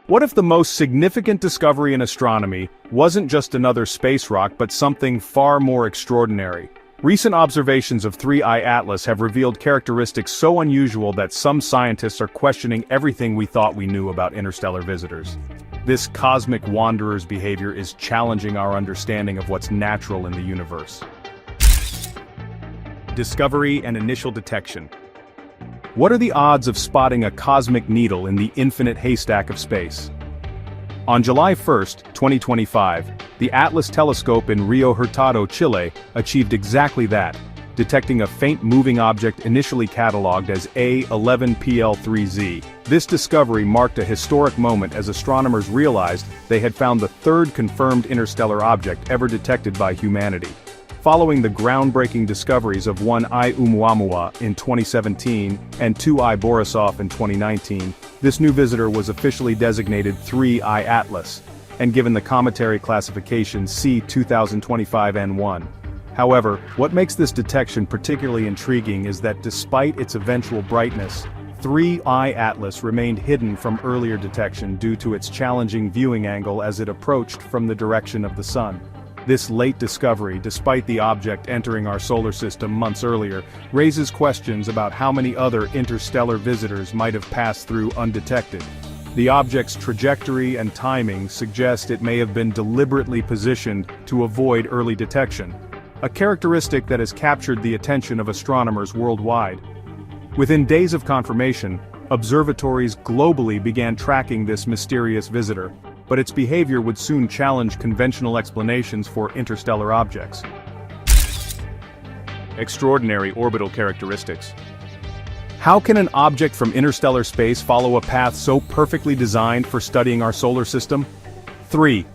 What if the most significant discovery in astronomy wasn't just another space rock but something far more extraordinary? Recent observations of 3I Atlas have revealed characteristics so unusual that some scientists are questioning everything we thought we knew about interstellar visitors. This cosmic wanderer's behavior is challenging our understanding of what's natural in the universe. Discovery and initial detection. What are the odds of spotting a cosmic needle in the infinite haystack of space? On July 1, 2025, the Atlas telescope in Rio Hurtado, Chile, achieved exactly that, detecting a faint moving object initially catalogued as A11PL3Z. This discovery marked a historic moment as astronomers realized they had found the third confirmed interstellar object ever detected by humanity. Following the groundbreaking discoveries of 1I Oumuamua in 2017 and 2I Borisov in 2019, this new visitor was officially designated 3I Atlas, and given the cometary classification C2025N1. However, what makes this detection particularly intriguing is that despite its eventual brightness, 3I Atlas remained hidden from earlier detection due to its challenging viewing angle as it approached from the direction of the Sun. This late discovery, despite the object entering our solar system months earlier, raises questions about how many other interstellar visitors might have passed through undetected. The object's trajectory and timing suggest it may have been deliberately positioned to avoid early detection, a characteristic that has captured the attention of astronomers worldwide. Within days of confirmation, observatories globally began tracking this mysterious visitor, but its behavior would soon challenge conventional explanations for interstellar objects. Extraordinary orbital characteristics. How can an object from interstellar space follow a path so perfectly designed for studying our solar system? 3.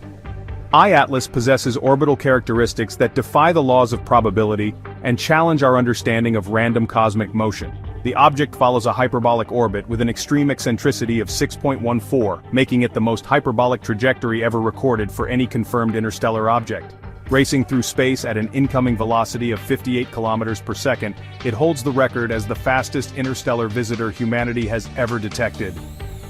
I-Atlas possesses orbital characteristics that defy the laws of probability and challenge our understanding of random cosmic motion. The object follows a hyperbolic orbit with an extreme eccentricity of 6.14, making it the most hyperbolic trajectory ever recorded for any confirmed interstellar object. Racing through space at an incoming velocity of 58 kilometers per second, it holds the record as the fastest interstellar visitor humanity has ever detected.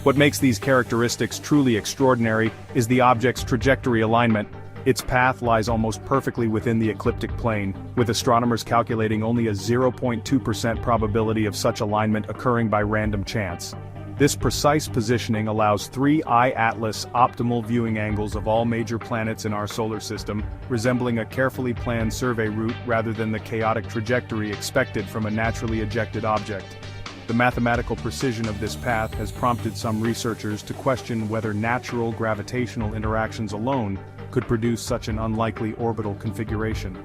What makes these characteristics truly extraordinary is the object's trajectory alignment. Its path lies almost perfectly within the ecliptic plane, with astronomers calculating only a 0.2% probability of such alignment occurring by random chance. This precise positioning allows 3I Atlas optimal viewing angles of all major planets in our solar system, resembling a carefully planned survey route rather than the chaotic trajectory expected from a naturally ejected object. The mathematical precision of this path has prompted some researchers to question whether natural gravitational interactions alone could produce such an unlikely orbital configuration.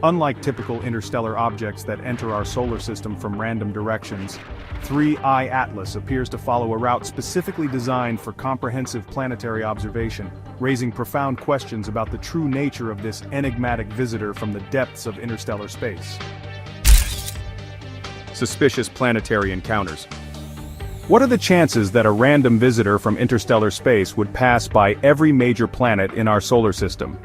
Unlike typical interstellar objects that enter our solar system from random directions, 3I Atlas appears to follow a route specifically designed for comprehensive planetary observation, raising profound questions about the true nature of this enigmatic visitor from the depths of interstellar space. Suspicious planetary encounters. What are the chances that a random visitor from interstellar space would pass by every major planet in our solar system?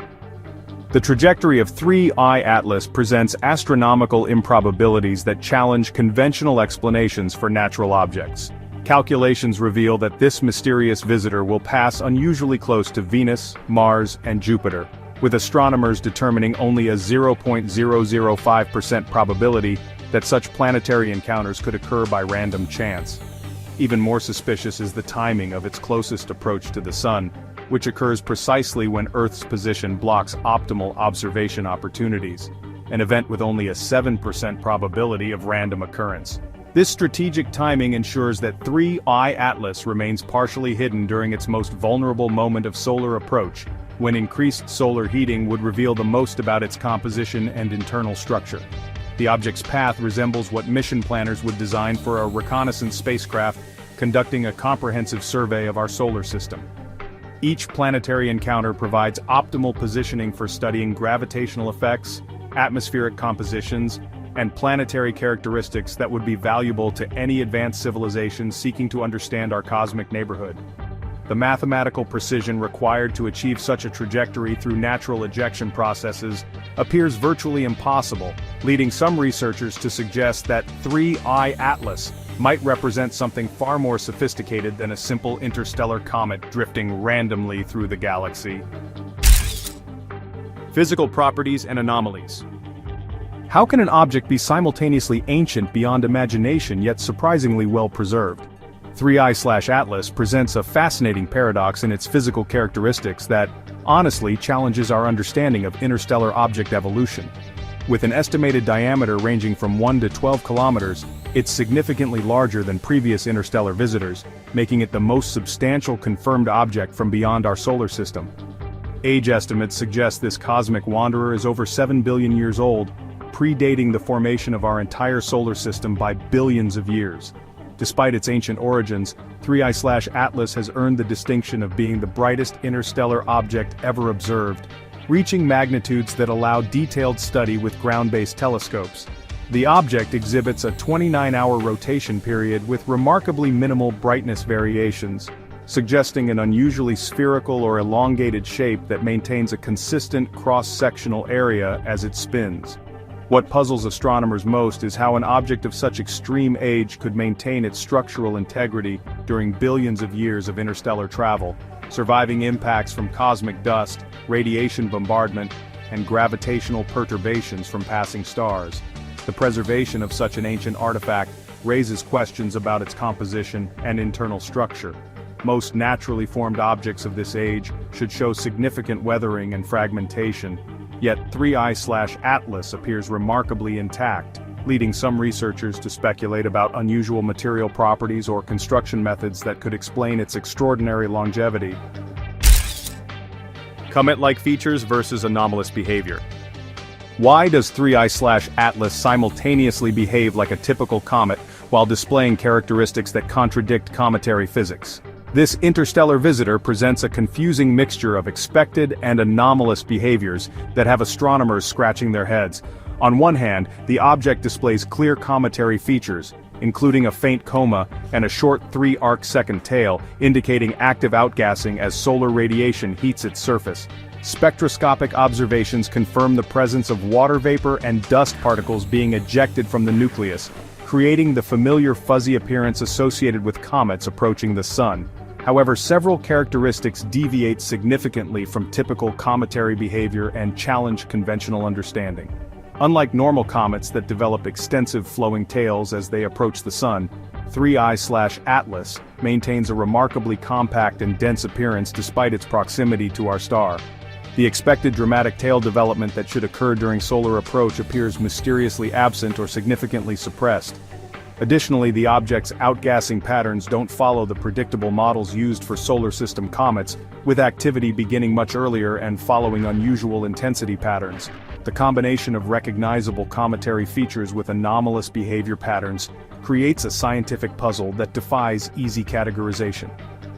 The trajectory of 3I Atlas presents astronomical improbabilities that challenge conventional explanations for natural objects. Calculations reveal that this mysterious visitor will pass unusually close to Venus, Mars, and Jupiter, with astronomers determining only a 0.005% probability that such planetary encounters could occur by random chance. Even more suspicious is the timing of its closest approach to the Sun, which occurs precisely when Earth's position blocks optimal observation opportunities, an event with only a 7% probability of random occurrence. This strategic timing ensures that 3I Atlas remains partially hidden during its most vulnerable moment of solar approach, when increased solar heating would reveal the most about its composition and internal structure. The object's path resembles what mission planners would design for a reconnaissance spacecraft conducting a comprehensive survey of our solar system. Each planetary encounter provides optimal positioning for studying gravitational effects, atmospheric compositions, and planetary characteristics that would be valuable to any advanced civilization seeking to understand our cosmic neighborhood. The mathematical precision required to achieve such a trajectory through natural ejection processes appears virtually impossible, leading some researchers to suggest that 3I Atlas might represent something far more sophisticated than a simple interstellar comet drifting randomly through the galaxy. Physical properties and anomalies. How can an object be simultaneously ancient beyond imagination yet surprisingly well preserved? 3I/Atlas presents a fascinating paradox in its physical characteristics that, honestly, challenges our understanding of interstellar object evolution. With an estimated diameter ranging from 1 to 12 kilometers, it's significantly larger than previous interstellar visitors, making it the most substantial confirmed object from beyond our solar system. Age estimates suggest this cosmic wanderer is over 7 billion years old, predating the formation of our entire solar system by billions of years. Despite its ancient origins, 3I/Atlas has earned the distinction of being the brightest interstellar object ever observed, reaching magnitudes that allow detailed study with ground-based telescopes. The object exhibits a 29-hour rotation period with remarkably minimal brightness variations, suggesting an unusually spherical or elongated shape that maintains a consistent cross-sectional area as it spins. What puzzles astronomers most is how an object of such extreme age could maintain its structural integrity during billions of years of interstellar travel, surviving impacts from cosmic dust, radiation bombardment, and gravitational perturbations from passing stars. The preservation of such an ancient artifact raises questions about its composition and internal structure. Most naturally formed objects of this age should show significant weathering and fragmentation, yet 3I/Atlas appears remarkably intact, leading some researchers to speculate about unusual material properties or construction methods that could explain its extraordinary longevity. Comet-like features versus anomalous behavior. Why does 3I/Atlas simultaneously behave like a typical comet while displaying characteristics that contradict cometary physics? This interstellar visitor presents a confusing mixture of expected and anomalous behaviors that have astronomers scratching their heads. On one hand, the object displays clear cometary features, including a faint coma and a short 3-arc-second tail, indicating active outgassing as solar radiation heats its surface. Spectroscopic observations confirm the presence of water vapor and dust particles being ejected from the nucleus, creating the familiar fuzzy appearance associated with comets approaching the Sun. However, several characteristics deviate significantly from typical cometary behavior and challenge conventional understanding. Unlike normal comets that develop extensive flowing tails as they approach the Sun, 3I/Atlas maintains a remarkably compact and dense appearance despite its proximity to our star. The expected dramatic tail development that should occur during solar approach appears mysteriously absent or significantly suppressed. Additionally, the object's outgassing patterns don't follow the predictable models used for solar system comets, with activity beginning much earlier and following unusual intensity patterns. The combination of recognizable cometary features with anomalous behavior patterns creates a scientific puzzle that defies easy categorization.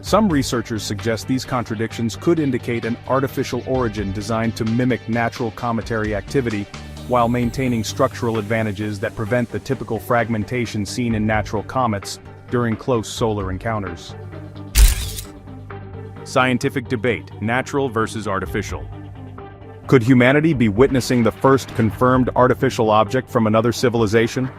Some researchers suggest these contradictions could indicate an artificial origin designed to mimic natural cometary activity, while maintaining structural advantages that prevent the typical fragmentation seen in natural comets during close solar encounters. Scientific debate: natural versus artificial. Could humanity be witnessing the first confirmed artificial object from another civilization?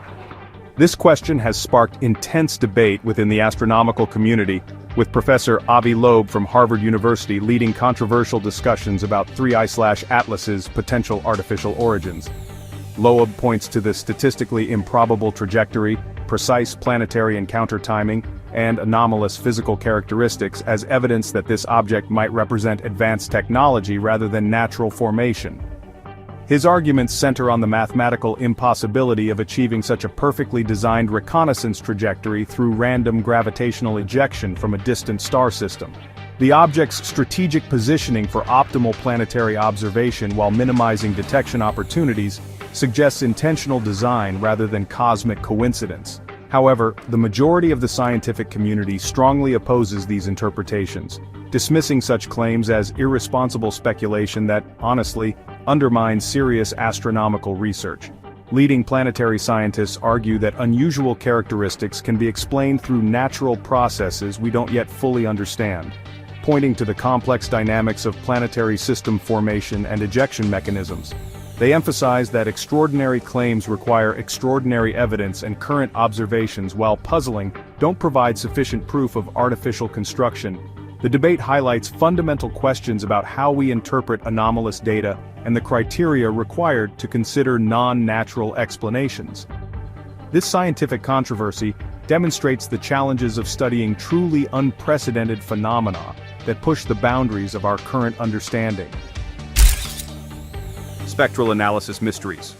This question has sparked intense debate within the astronomical community, with Professor Avi Loeb from Harvard University leading controversial discussions about 3I/Atlas's potential artificial origins. Loeb points to the statistically improbable trajectory, precise planetary encounter timing, and anomalous physical characteristics as evidence that this object might represent advanced technology rather than natural formation. His arguments center on the mathematical impossibility of achieving such a perfectly designed reconnaissance trajectory through random gravitational ejection from a distant star system. The object's strategic positioning for optimal planetary observation while minimizing detection opportunities suggests intentional design rather than cosmic coincidence. However, the majority of the scientific community strongly opposes these interpretations, dismissing such claims as irresponsible speculation that, honestly, undermines serious astronomical research. Leading planetary scientists argue that unusual characteristics can be explained through natural processes we don't yet fully understand, pointing to the complex dynamics of planetary system formation and ejection mechanisms. They emphasize that extraordinary claims require extraordinary evidence, and current observations, while puzzling, don't provide sufficient proof of artificial construction. The debate highlights fundamental questions about how we interpret anomalous data and the criteria required to consider non-natural explanations. This scientific controversy demonstrates the challenges of studying truly unprecedented phenomena that push the boundaries of our current understanding. Spectral analysis mysteries.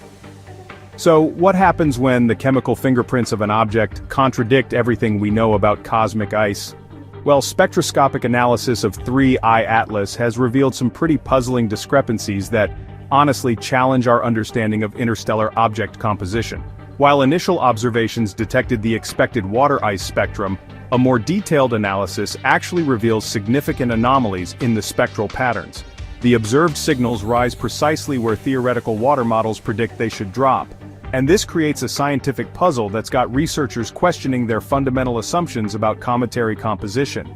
So, what happens when the chemical fingerprints of an object contradict everything we know about cosmic ice? Well, spectroscopic analysis of 3I Atlas has revealed some pretty puzzling discrepancies that, honestly, challenge our understanding of interstellar object composition. While initial observations detected the expected water ice spectrum, a more detailed analysis actually reveals significant anomalies in the spectral patterns. The observed signals rise precisely where theoretical water models predict they should drop. And this creates a scientific puzzle that's got researchers questioning their fundamental assumptions about cometary composition.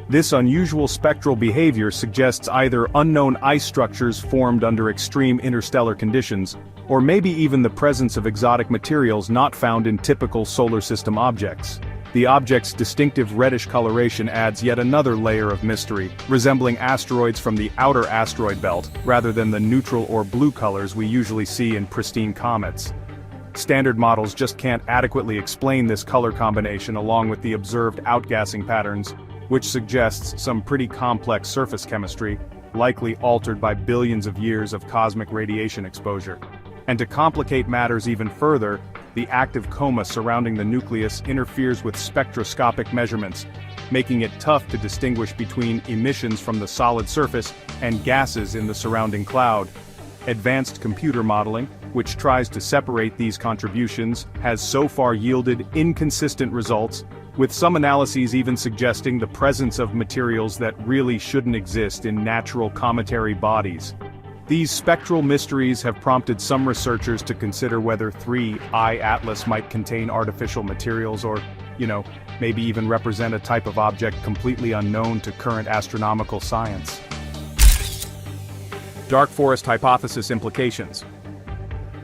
This unusual spectral behavior suggests either unknown ice structures formed under extreme interstellar conditions, or maybe even the presence of exotic materials not found in typical solar system objects. The object's distinctive reddish coloration adds yet another layer of mystery, resembling asteroids from the outer asteroid belt, rather than the neutral or blue colors we usually see in pristine comets. Standard models just can't adequately explain this color combination along with the observed outgassing patterns, which suggests some pretty complex surface chemistry, likely altered by billions of years of cosmic radiation exposure. And to complicate matters even further, the active coma surrounding the nucleus interferes with spectroscopic measurements, making it tough to distinguish between emissions from the solid surface and gases in the surrounding cloud. Advanced computer modeling, which tries to separate these contributions, has so far yielded inconsistent results, with some analyses even suggesting the presence of materials that really shouldn't exist in natural cometary bodies. These spectral mysteries have prompted some researchers to consider whether 3I Atlas might contain artificial materials or, maybe even represent a type of object completely unknown to current astronomical science. Dark forest hypothesis implications.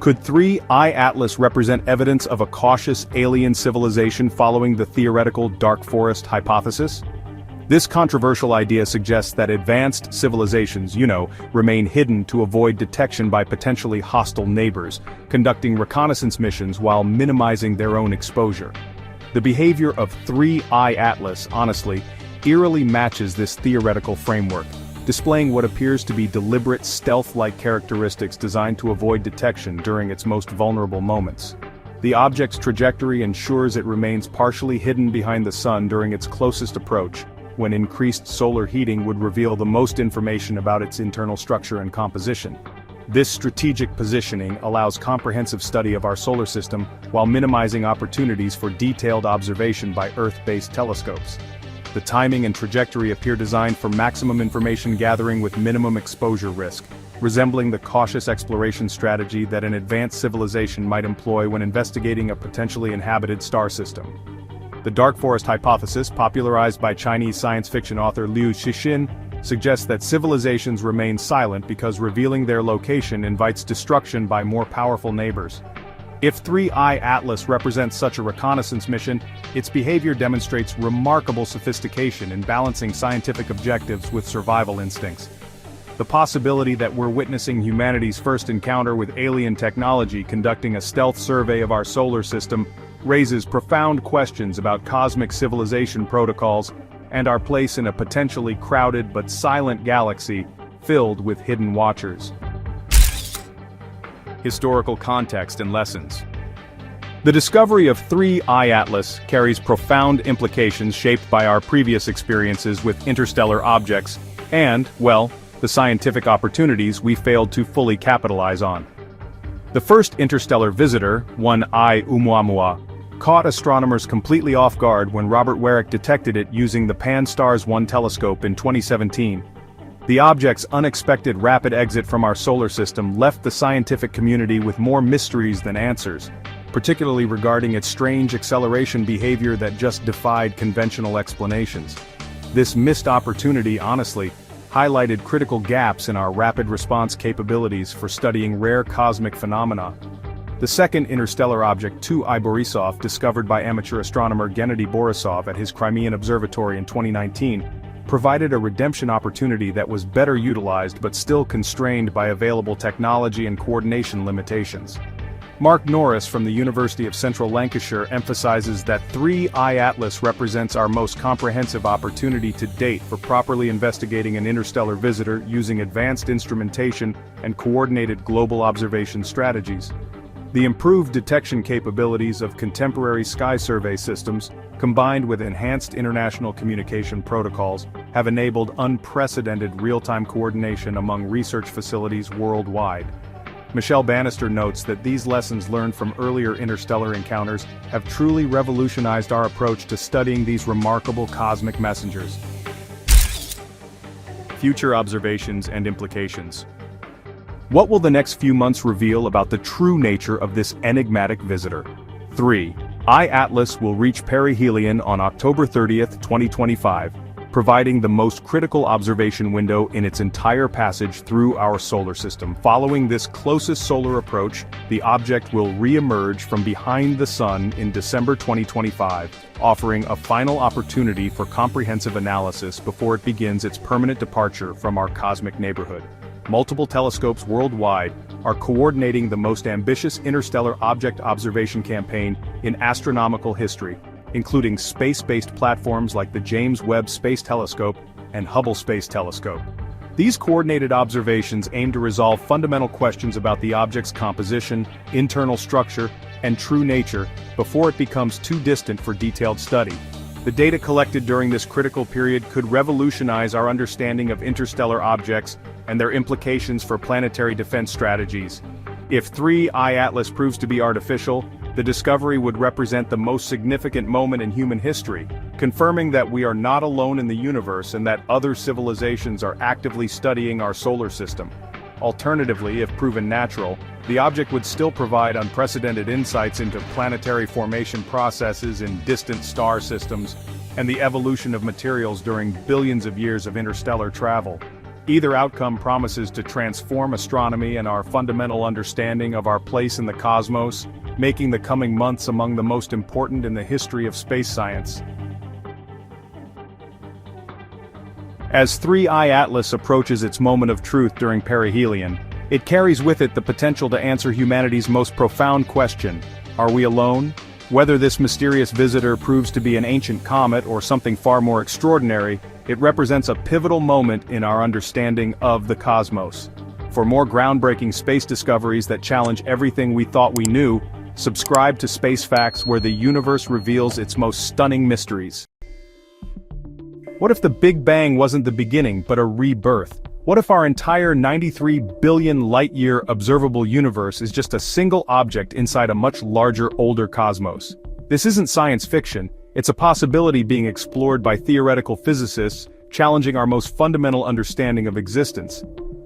Could 3I Atlas represent evidence of a cautious alien civilization following the theoretical dark forest hypothesis? This controversial idea suggests that advanced civilizations, remain hidden to avoid detection by potentially hostile neighbors, conducting reconnaissance missions while minimizing their own exposure. The behavior of 3I Atlas, honestly, eerily matches this theoretical framework, displaying what appears to be deliberate stealth-like characteristics designed to avoid detection during its most vulnerable moments. The object's trajectory ensures it remains partially hidden behind the sun during its closest approach, when increased solar heating would reveal the most information about its internal structure and composition. This strategic positioning allows comprehensive study of our solar system while minimizing opportunities for detailed observation by Earth-based telescopes. The timing and trajectory appear designed for maximum information gathering with minimum exposure risk, resembling the cautious exploration strategy that an advanced civilization might employ when investigating a potentially inhabited star system. The dark forest hypothesis, popularized by Chinese science fiction author Liu Cixin, suggests that civilizations remain silent because revealing their location invites destruction by more powerful neighbors. If 3I Atlas represents such a reconnaissance mission, its behavior demonstrates remarkable sophistication in balancing scientific objectives with survival instincts. The possibility that we're witnessing humanity's first encounter with alien technology conducting a stealth survey of our solar system raises profound questions about cosmic civilization protocols and our place in a potentially crowded but silent galaxy filled with hidden watchers. Historical context and lessons. The discovery of 3I Atlas carries profound implications shaped by our previous experiences with interstellar objects and, the scientific opportunities we failed to fully capitalize on. The first interstellar visitor, one Oumuamua, caught astronomers completely off guard when Robert Warwick detected it using the Pan-STARRS 1 telescope in 2017. The object's unexpected rapid exit from our solar system left the scientific community with more mysteries than answers, particularly regarding its strange acceleration behavior that just defied conventional explanations. This missed opportunity, honestly, highlighted critical gaps in our rapid response capabilities for studying rare cosmic phenomena. The second interstellar object, 2I Borisov, discovered by amateur astronomer Gennady Borisov at his Crimean Observatory in 2019, provided a redemption opportunity that was better utilized but still constrained by available technology and coordination limitations. Mark Norris from the University of Central Lancashire emphasizes that 3I Atlas represents our most comprehensive opportunity to date for properly investigating an interstellar visitor using advanced instrumentation and coordinated global observation strategies. The improved detection capabilities of contemporary sky survey systems, combined with enhanced international communication protocols, have enabled unprecedented real-time coordination among research facilities worldwide. Michelle Bannister notes that these lessons learned from earlier interstellar encounters have truly revolutionized our approach to studying these remarkable cosmic messengers. Future observations and implications. What will the next few months reveal about the true nature of this enigmatic visitor? 3I Atlas will reach perihelion on October 30, 2025, providing the most critical observation window in its entire passage through our solar system. Following this closest solar approach, the object will re-emerge from behind the Sun in December 2025, offering a final opportunity for comprehensive analysis before it begins its permanent departure from our cosmic neighborhood. Multiple telescopes worldwide are coordinating the most ambitious interstellar object observation campaign in astronomical history, including space-based platforms like the James Webb Space Telescope and Hubble Space Telescope. These coordinated observations aim to resolve fundamental questions about the object's composition, internal structure, and true nature before it becomes too distant for detailed study. The data collected during this critical period could revolutionize our understanding of interstellar objects and their implications for planetary defense strategies. If 3I Atlas proves to be artificial, the discovery would represent the most significant moment in human history, confirming that we are not alone in the universe and that other civilizations are actively studying our solar system. Alternatively, if proven natural, the object would still provide unprecedented insights into planetary formation processes in distant star systems and the evolution of materials during billions of years of interstellar travel. Either outcome promises to transform astronomy and our fundamental understanding of our place in the cosmos, making the coming months among the most important in the history of space science. As 3I Atlas approaches its moment of truth during perihelion, it carries with it the potential to answer humanity's most profound question: are we alone? Whether this mysterious visitor proves to be an ancient comet or something far more extraordinary, it represents a pivotal moment in our understanding of the cosmos. For more groundbreaking space discoveries that challenge everything we thought we knew, subscribe to Space Facts, where the universe reveals its most stunning mysteries. What if the Big Bang wasn't the beginning but a rebirth? What if our entire 93 billion light-year observable universe is just a single object inside a much larger, older cosmos? This isn't science fiction, it's a possibility being explored by theoretical physicists, challenging our most fundamental understanding of existence.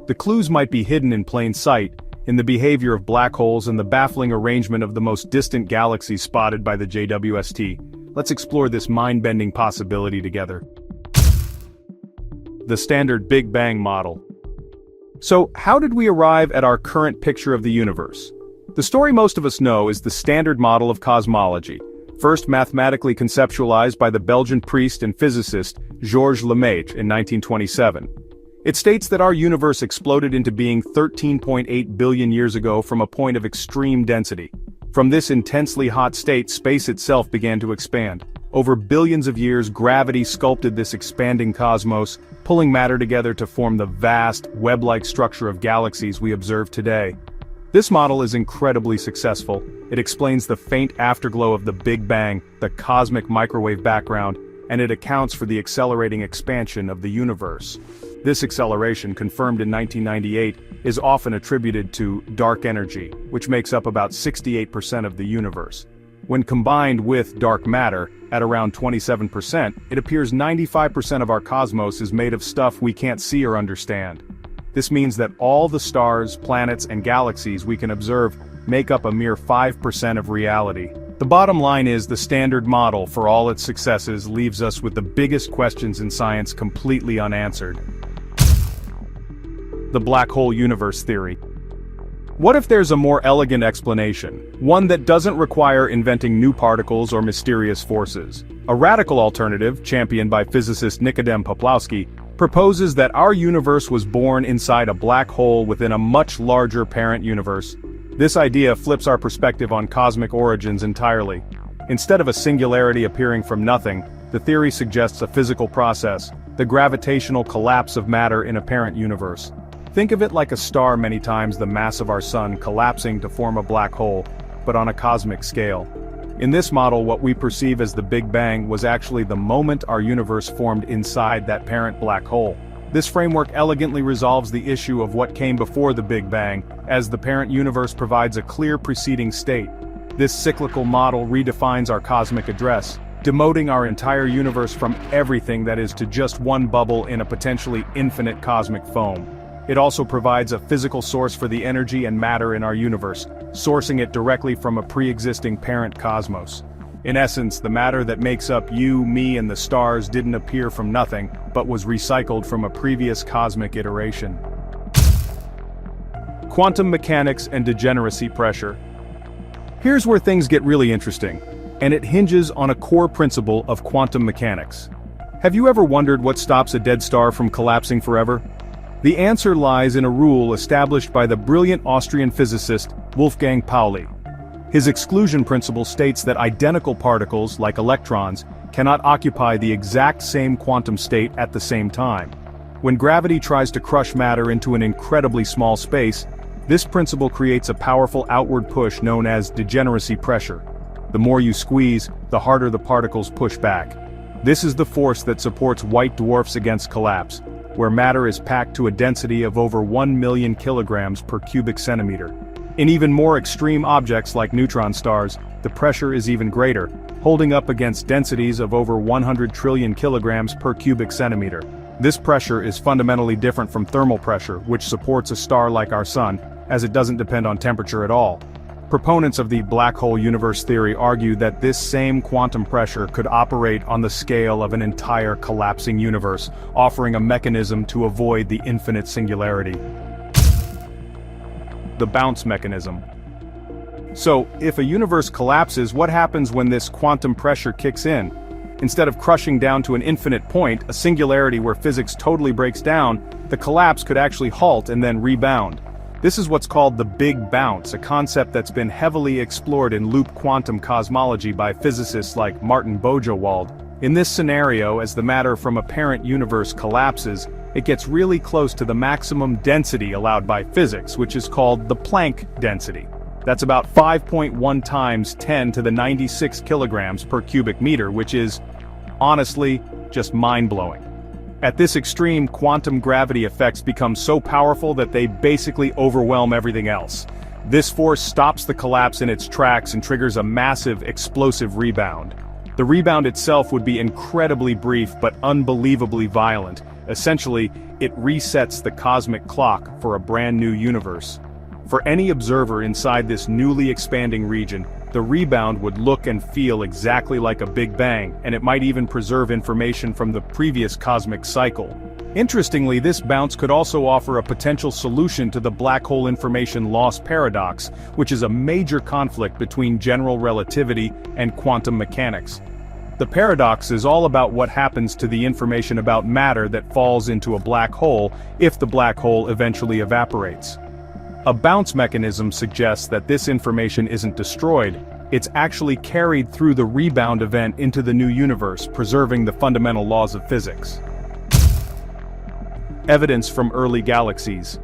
The clues might be hidden in plain sight, in the behavior of black holes and the baffling arrangement of the most distant galaxies spotted by the JWST. Let's explore this mind-bending possibility together. The standard Big Bang model. So, how did we arrive at our current picture of the universe? The story most of us know is the standard model of cosmology, first mathematically conceptualized by the Belgian priest and physicist Georges Lemaitre in 1927. It states that our universe exploded into being 13.8 billion years ago from a point of extreme density. From this intensely hot state, space itself began to expand. Over billions of years, gravity sculpted this expanding cosmos, pulling matter together to form the vast, web-like structure of galaxies we observe today. This model is incredibly successful. It explains the faint afterglow of the Big Bang, the cosmic microwave background, and it accounts for the accelerating expansion of the universe. This acceleration, confirmed in 1998, is often attributed to dark energy, which makes up about 68% of the universe. When combined with dark matter, at around 27%, it appears 95% of our cosmos is made of stuff we can't see or understand. This means that all the stars, planets, and galaxies we can observe make up a mere 5% of reality. The bottom line is the standard model, for all its successes, leaves us with the biggest questions in science completely unanswered. the black hole universe theory. What if there's a more elegant explanation, one that doesn't require inventing new particles or mysterious forces? A radical alternative, championed by physicist Nikodem Poplawski, proposes that our universe was born inside a black hole within a much larger parent universe. This idea flips our perspective on cosmic origins entirely. Instead of a singularity appearing from nothing, the theory suggests a physical process, the gravitational collapse of matter in a parent universe. Think of it like a star many times the mass of our sun collapsing to form a black hole, but on a cosmic scale. In this model, what we perceive as the Big Bang was actually the moment our universe formed inside that parent black hole. This framework elegantly resolves the issue of what came before the Big Bang, as the parent universe provides a clear preceding state. This cyclical model redefines our cosmic address, demoting our entire universe from everything that is to just one bubble in a potentially infinite cosmic foam. It also provides a physical source for the energy and matter in our universe, sourcing it directly from a pre-existing parent cosmos. In essence, the matter that makes up you, me, and the stars didn't appear from nothing, but was recycled from a previous cosmic iteration. Quantum mechanics and degeneracy pressure. Here's where things get really interesting, and it hinges on a core principle of quantum mechanics. Have you ever wondered what stops a dead star from collapsing forever? The answer lies in a rule established by the brilliant Austrian physicist Wolfgang Pauli. His exclusion principle states that identical particles, like electrons, cannot occupy the exact same quantum state at the same time. When gravity tries to crush matter into an incredibly small space, this principle creates a powerful outward push known as degeneracy pressure. The more you squeeze, the harder the particles push back. This is the force that supports white dwarfs against collapse, where matter is packed to a density of over 1 million kilograms per cubic centimeter. In even more extreme objects like neutron stars, the pressure is even greater, holding up against densities of over 100 trillion kilograms per cubic centimeter. This pressure is fundamentally different from thermal pressure, which supports a star like our Sun, as it doesn't depend on temperature at all. Proponents of the black hole universe theory argue that this same quantum pressure could operate on the scale of an entire collapsing universe, offering a mechanism to avoid the infinite singularity. The bounce mechanism. So, if a universe collapses, what happens when this quantum pressure kicks in? Instead of crushing down to an infinite point, a singularity where physics totally breaks down, the collapse could actually halt and then rebound. This is what's called the Big Bounce, a concept that's been heavily explored in loop quantum cosmology by physicists like Martin Bojewald. In this scenario, as the matter from a parent universe collapses, it gets really close to the maximum density allowed by physics, which is called the Planck density. That's about 5.1 times 10 to the 96 kilograms per cubic meter, which is, honestly, just mind-blowing. At this extreme, quantum gravity effects become so powerful that they basically overwhelm everything else. This force stops the collapse in its tracks and triggers a massive, explosive rebound. The rebound itself would be incredibly brief but unbelievably violent. Essentially, it resets the cosmic clock for a brand new universe. For any observer inside this newly expanding region, the rebound would look and feel exactly like a Big Bang, and it might even preserve information from the previous cosmic cycle. Interestingly, this bounce could also offer a potential solution to the black hole information loss paradox, which is a major conflict between general relativity and quantum mechanics. The paradox is all about what happens to the information about matter that falls into a black hole if the black hole eventually evaporates. A bounce mechanism suggests that this information isn't destroyed, it's actually carried through the rebound event into the new universe, preserving the fundamental laws of physics. Evidence from early galaxies.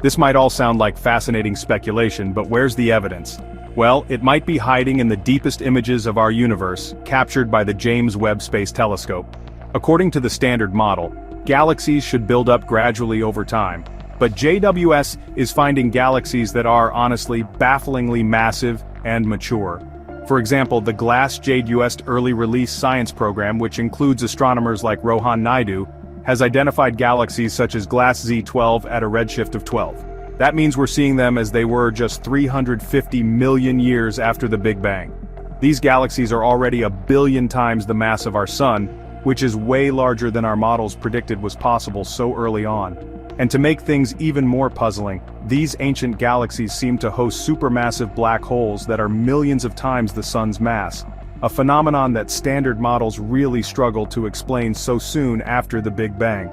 This might all sound like fascinating speculation, but where's the evidence? Well, it might be hiding in the deepest images of our universe, captured by the James Webb Space Telescope. According to the standard model, galaxies should build up gradually over time. But JWST is finding galaxies that are, honestly, bafflingly massive and mature. For example, the GLASS JWST Early Release Science Program, which includes astronomers like Rohan Naidu, has identified galaxies such as GLASS Z12 at a redshift of 12. That means we're seeing them as they were just 350 million years after the Big Bang. These galaxies are already 1 billion times the mass of our Sun, which is way larger than our models predicted was possible so early on. And to make things even more puzzling, these ancient galaxies seem to host supermassive black holes that are millions of times the sun's mass, a phenomenon that standard models really struggle to explain so soon after the Big Bang.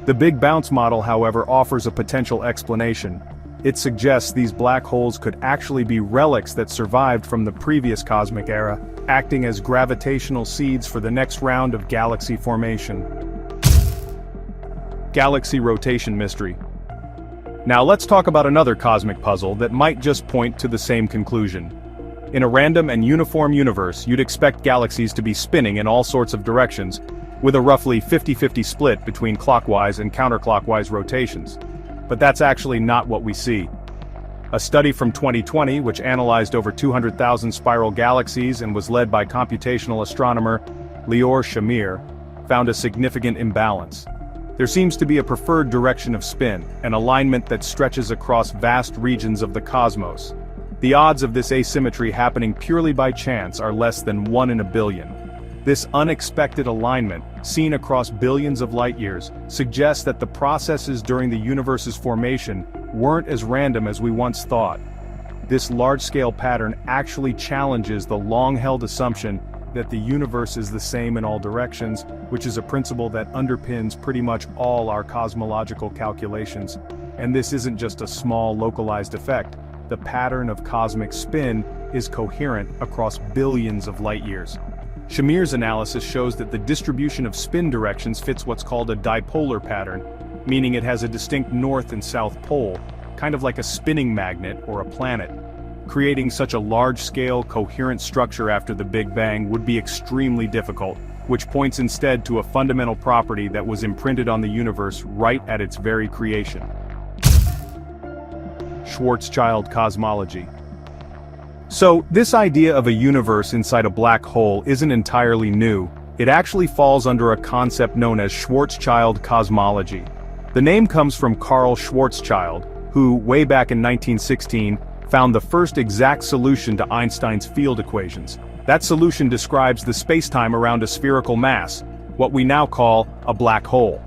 The Big Bounce model, however, offers a potential explanation. It suggests these black holes could actually be relics that survived from the previous cosmic era, acting as gravitational seeds for the next round of galaxy formation. Galaxy rotation mystery. Now let's talk about another cosmic puzzle that might just point to the same conclusion. In a random and uniform universe, you'd expect galaxies to be spinning in all sorts of directions, with a roughly 50-50 split between clockwise and counterclockwise rotations. But that's actually not what we see. A study from 2020, which analyzed over 200,000 spiral galaxies and was led by computational astronomer Lior Shamir, found a significant imbalance. There seems to be a preferred direction of spin, an alignment that stretches across vast regions of the cosmos. The odds of this asymmetry happening purely by chance are less than 1 in a billion. This unexpected alignment, seen across billions of light-years, suggests that the processes during the universe's formation weren't as random as we once thought. This large-scale pattern actually challenges the long-held assumption that the universe is the same in all directions, which is a principle that underpins pretty much all our cosmological calculations. And this isn't just a small localized effect. The pattern of cosmic spin is coherent across billions of light-years. Shamir's analysis shows that the distribution of spin directions fits what's called a dipolar pattern, meaning it has a distinct north and south pole, kind of like a spinning magnet or a planet. Creating such a large-scale, coherent structure after the Big Bang would be extremely difficult, which points instead to a fundamental property that was imprinted on the universe right at its very creation. Schwarzschild cosmology. So, this idea of a universe inside a black hole isn't entirely new. It actually falls under a concept known as Schwarzschild cosmology. The name comes from Carl Schwarzschild, who, way back in 1916, found the first exact solution to Einstein's field equations. That solution describes the spacetime around a spherical mass, what we now call a black hole.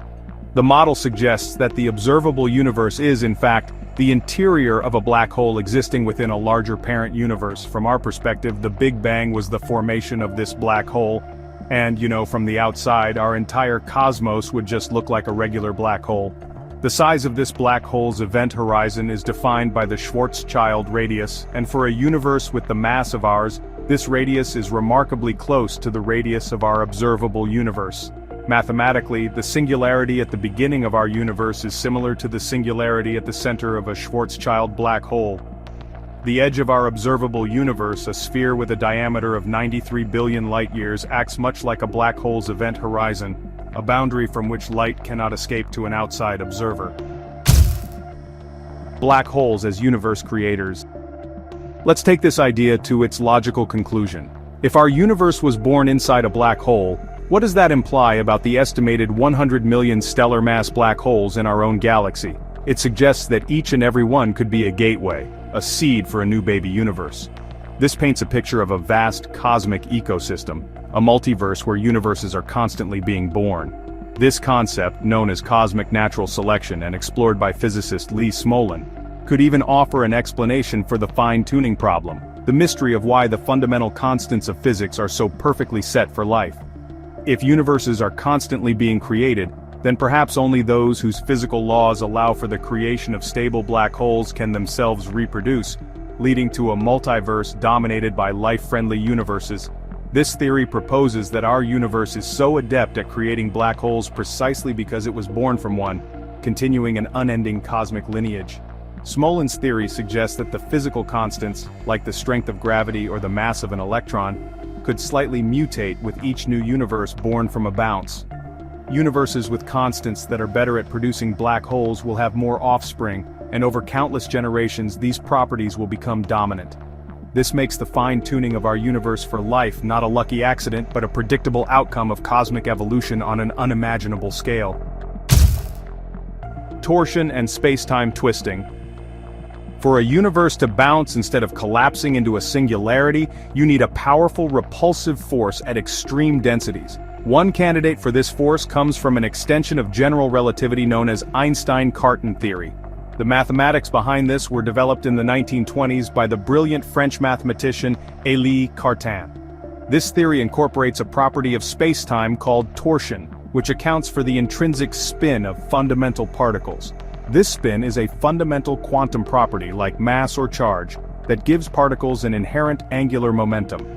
The model suggests that the observable universe is, in fact, the interior of a black hole existing within a larger parent universe. From our perspective, the Big Bang was the formation of this black hole, and, from the outside, our entire cosmos would just look like a regular black hole. The size of this black hole's event horizon is defined by the Schwarzschild radius, and for a universe with the mass of ours, this radius is remarkably close to the radius of our observable universe. Mathematically, the singularity at the beginning of our universe is similar to the singularity at the center of a Schwarzschild black hole. The edge of our observable universe, a sphere with a diameter of 93 billion light-years, acts much like a black hole's event horizon, a boundary from which light cannot escape to an outside observer. Black holes as universe creators. Let's take this idea to its logical conclusion. If our universe was born inside a black hole, what does that imply about the estimated 100 million stellar mass black holes in our own galaxy? It suggests that each and every one could be a gateway, a seed for a new baby universe. This paints a picture of a vast cosmic ecosystem, a multiverse where universes are constantly being born. This concept, known as cosmic natural selection and explored by physicist Lee Smolin, could even offer an explanation for the fine-tuning problem, the mystery of why the fundamental constants of physics are so perfectly set for life. If universes are constantly being created, then perhaps only those whose physical laws allow for the creation of stable black holes can themselves reproduce, leading to a multiverse dominated by life-friendly universes. This theory proposes that our universe is so adept at creating black holes precisely because it was born from one, continuing an unending cosmic lineage. Smolin's theory suggests that the physical constants, like the strength of gravity or the mass of an electron, could slightly mutate with each new universe born from a bounce. Universes with constants that are better at producing black holes will have more offspring, and over countless generations these properties will become dominant. This makes the fine-tuning of our universe for life not a lucky accident but a predictable outcome of cosmic evolution on an unimaginable scale. Torsion and space-time twisting. For a universe to bounce instead of collapsing into a singularity, you need a powerful repulsive force at extreme densities. One candidate for this force comes from an extension of general relativity known as Einstein-Cartan theory. The mathematics behind this were developed in the 1920s by the brilliant French mathematician Élie Cartan. This theory incorporates a property of spacetime called torsion, which accounts for the intrinsic spin of fundamental particles. This spin is a fundamental quantum property like mass or charge that gives particles an inherent angular momentum.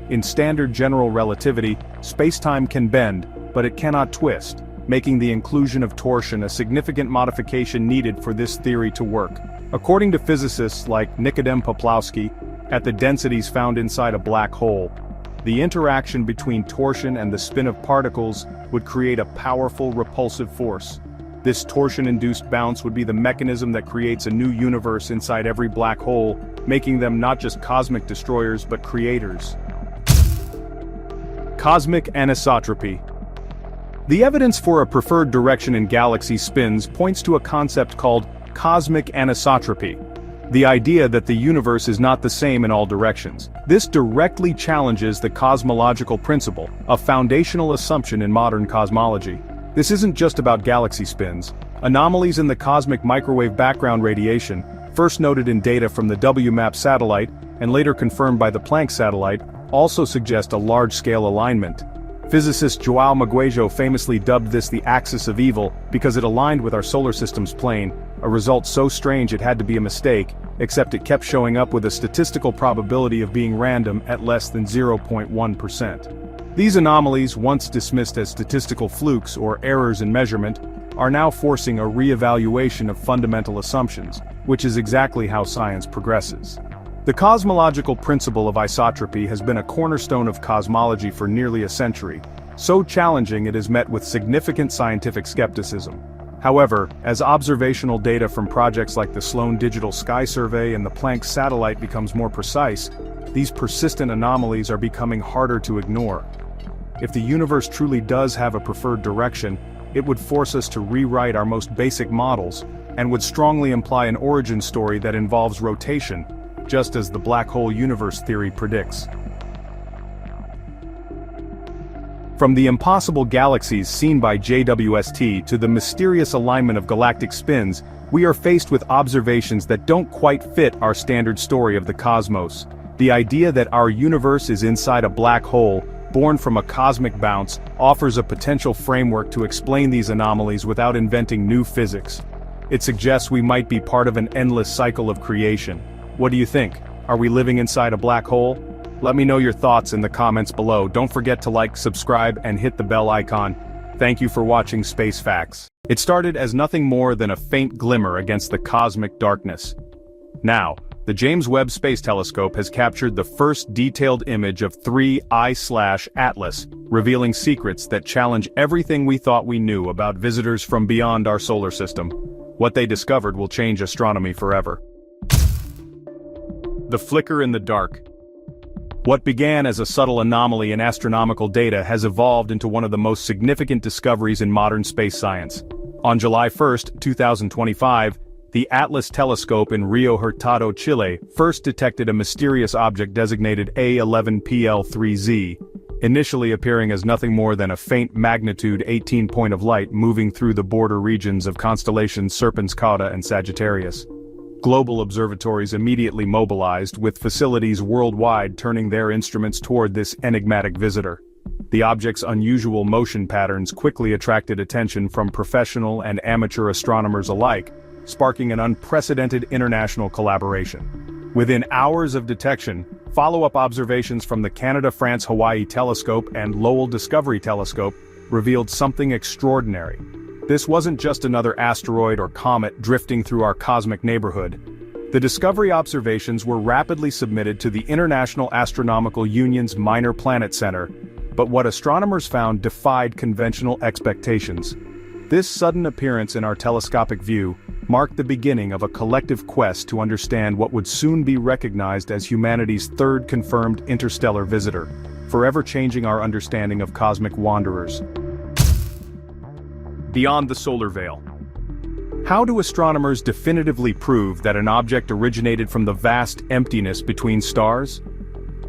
In standard general relativity, spacetime can bend, but it cannot twist, making the inclusion of torsion a significant modification needed for this theory to work. According to physicists like Nikodem Poplawski, at the densities found inside a black hole, the interaction between torsion and the spin of particles would create a powerful repulsive force. This torsion-induced bounce would be the mechanism that creates a new universe inside every black hole, making them not just cosmic destroyers but creators. Cosmic anisotropy. The evidence for a preferred direction in galaxy spins points to a concept called cosmic anisotropy, the idea that the universe is not the same in all directions. This directly challenges the cosmological principle, a foundational assumption in modern cosmology. This isn't just about galaxy spins. Anomalies in the cosmic microwave background radiation, first noted in data from the WMAP satellite and later confirmed by the Planck satellite, also suggest a large-scale alignment. Physicist João Magueijo famously dubbed this the axis of evil because it aligned with our solar system's plane, a result so strange it had to be a mistake, except it kept showing up with a statistical probability of being random at less than 0.1%. These anomalies, once dismissed as statistical flukes or errors in measurement, are now forcing a re-evaluation of fundamental assumptions, which is exactly how science progresses. The cosmological principle of isotropy has been a cornerstone of cosmology for nearly a century, so challenging it is met with significant scientific skepticism. However, as observational data from projects like the Sloan Digital Sky Survey and the Planck satellite becomes more precise, these persistent anomalies are becoming harder to ignore. If the universe truly does have a preferred direction, it would force us to rewrite our most basic models, and would strongly imply an origin story that involves rotation, just as the black hole universe theory predicts. From the impossible galaxies seen by JWST to the mysterious alignment of galactic spins, we are faced with observations that don't quite fit our standard story of the cosmos. The idea that our universe is inside a black hole, born from a cosmic bounce, offers a potential framework to explain these anomalies without inventing new physics. It suggests we might be part of an endless cycle of creation. What do you think? Are we living inside a black hole? Let me know your thoughts in the comments below. Don't forget to like, subscribe, and hit the bell icon. Thank you for watching Space Facts. It started as nothing more than a faint glimmer against the cosmic darkness. Now, the James Webb Space Telescope has captured the first detailed image of 3I/Atlas, revealing secrets that challenge everything we thought we knew about visitors from beyond our solar system. What they discovered will change astronomy forever. The flicker in the dark. What began as a subtle anomaly in astronomical data has evolved into one of the most significant discoveries in modern space science. On July 1, 2025, the Atlas telescope in Rio Hurtado, Chile, first detected a mysterious object designated A11PL3Z, initially appearing as nothing more than a faint magnitude 18 point of light moving through the border regions of constellations Serpens Cauda and Sagittarius. Global observatories immediately mobilized, with facilities worldwide turning their instruments toward this enigmatic visitor. The object's unusual motion patterns quickly attracted attention from professional and amateur astronomers alike, sparking an unprecedented international collaboration. Within hours of detection, follow-up observations from the Canada-France-Hawaii Telescope and Lowell Discovery Telescope revealed something extraordinary. This wasn't just another asteroid or comet drifting through our cosmic neighborhood. The discovery observations were rapidly submitted to the International Astronomical Union's Minor Planet Center, but what astronomers found defied conventional expectations. This sudden appearance in our telescopic view marked the beginning of a collective quest to understand what would soon be recognized as humanity's third confirmed interstellar visitor, forever changing our understanding of cosmic wanderers. Beyond the solar veil. How do astronomers definitively prove that an object originated from the vast emptiness between stars?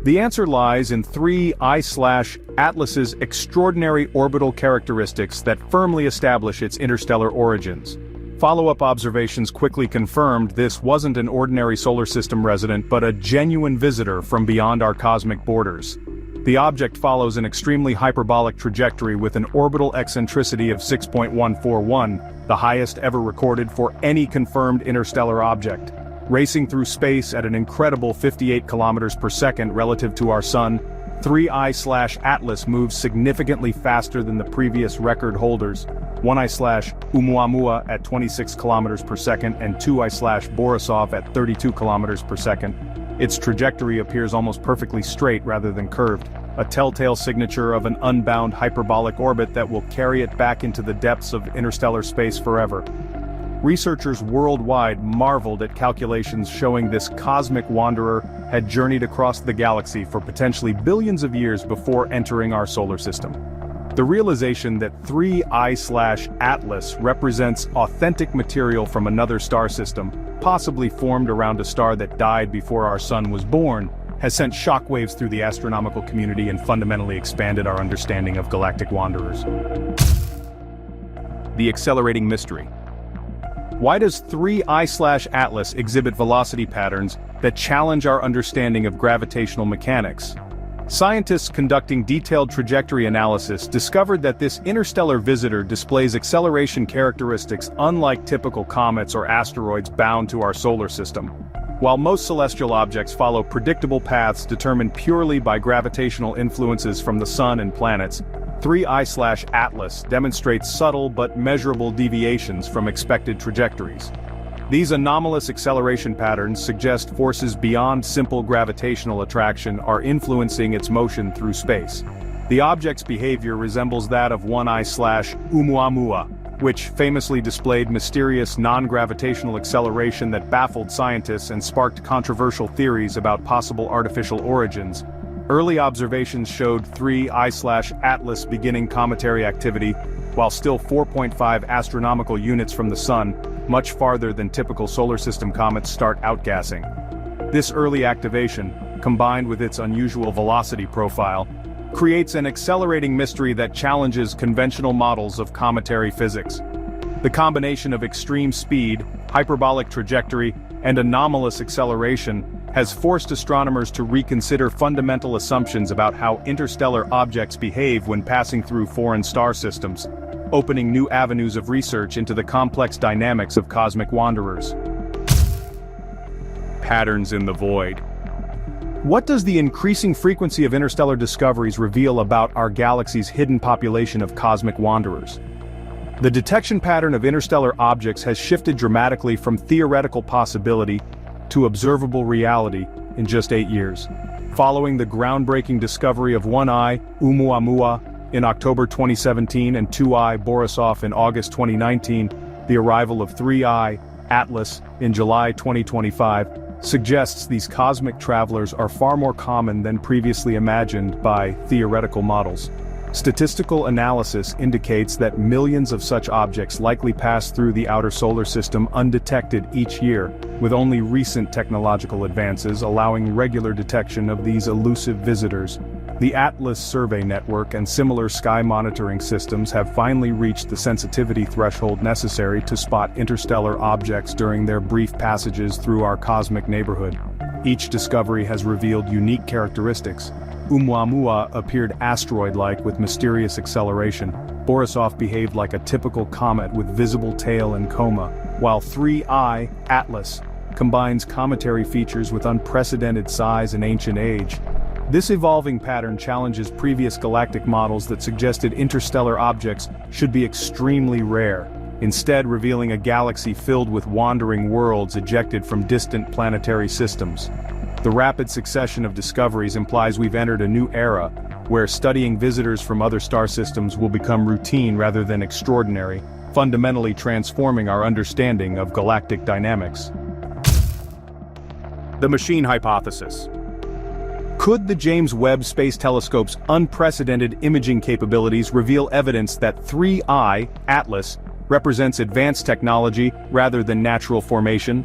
The answer lies in 3I/Atlas's extraordinary orbital characteristics that firmly establish its interstellar origins. Follow-up observations quickly confirmed this wasn't an ordinary solar system resident but a genuine visitor from beyond our cosmic borders. The object follows an extremely hyperbolic trajectory with an orbital eccentricity of 6.141, the highest ever recorded for any confirmed interstellar object. Racing through space at an incredible 58 kilometers per second relative to our Sun, 3I/Atlas moves significantly faster than the previous record holders, 1I/Oumuamua at 26 kilometers per second and 2I/Borisov at 32 kilometers per second. Its trajectory appears almost perfectly straight rather than curved, a telltale signature of an unbound hyperbolic orbit that will carry it back into the depths of interstellar space forever. Researchers worldwide marveled at calculations showing this cosmic wanderer had journeyed across the galaxy for potentially billions of years before entering our solar system. The realization that 3I/Atlas represents authentic material from another star system, possibly formed around a star that died before our Sun was born, has sent shockwaves through the astronomical community and fundamentally expanded our understanding of galactic wanderers. The accelerating mystery. Why does 3I/Atlas exhibit velocity patterns that challenge our understanding of gravitational mechanics? Scientists conducting detailed trajectory analysis discovered that this interstellar visitor displays acceleration characteristics unlike typical comets or asteroids bound to our solar system. While most celestial objects follow predictable paths determined purely by gravitational influences from the Sun and planets, 3I/Atlas demonstrates subtle but measurable deviations from expected trajectories. These anomalous acceleration patterns suggest forces beyond simple gravitational attraction are influencing its motion through space. The object's behavior resembles that of 1I/Oumuamua, which famously displayed mysterious non-gravitational acceleration that baffled scientists and sparked controversial theories about possible artificial origins. Early observations showed 3I/Atlas beginning cometary activity, while still 4.5 astronomical units from the Sun, much farther than typical solar system comets start outgassing. This early activation, combined with its unusual velocity profile, creates an accelerating mystery that challenges conventional models of cometary physics. The combination of extreme speed, hyperbolic trajectory, and anomalous acceleration has forced astronomers to reconsider fundamental assumptions about how interstellar objects behave when passing through foreign star systems, opening new avenues of research into the complex dynamics of cosmic wanderers. Patterns in the void. What does the increasing frequency of interstellar discoveries reveal about our galaxy's hidden population of cosmic wanderers? The detection pattern of interstellar objects has shifted dramatically from theoretical possibility to observable reality in just 8 years. Following the groundbreaking discovery of 1I/Oumuamua in October 2017 and 2I/Borisov in August 2019, the arrival of 3I/Atlas in July 2025 suggests these cosmic travelers are far more common than previously imagined by theoretical models. Statistical analysis indicates that millions of such objects likely pass through the outer solar system undetected each year, with only recent technological advances allowing regular detection of these elusive visitors. The Atlas Survey Network and similar sky monitoring systems have finally reached the sensitivity threshold necessary to spot interstellar objects during their brief passages through our cosmic neighborhood. Each discovery has revealed unique characteristics. Oumuamua appeared asteroid-like with mysterious acceleration. Borisov behaved like a typical comet with visible tail and coma, while 3I/Atlas combines cometary features with unprecedented size and ancient age. This evolving pattern challenges previous galactic models that suggested interstellar objects should be extremely rare, instead revealing a galaxy filled with wandering worlds ejected from distant planetary systems. The rapid succession of discoveries implies we've entered a new era, where studying visitors from other star systems will become routine rather than extraordinary, fundamentally transforming our understanding of galactic dynamics. The machine hypothesis. Could the James Webb Space Telescope's unprecedented imaging capabilities reveal evidence that 3I/Atlas represents advanced technology rather than natural formation?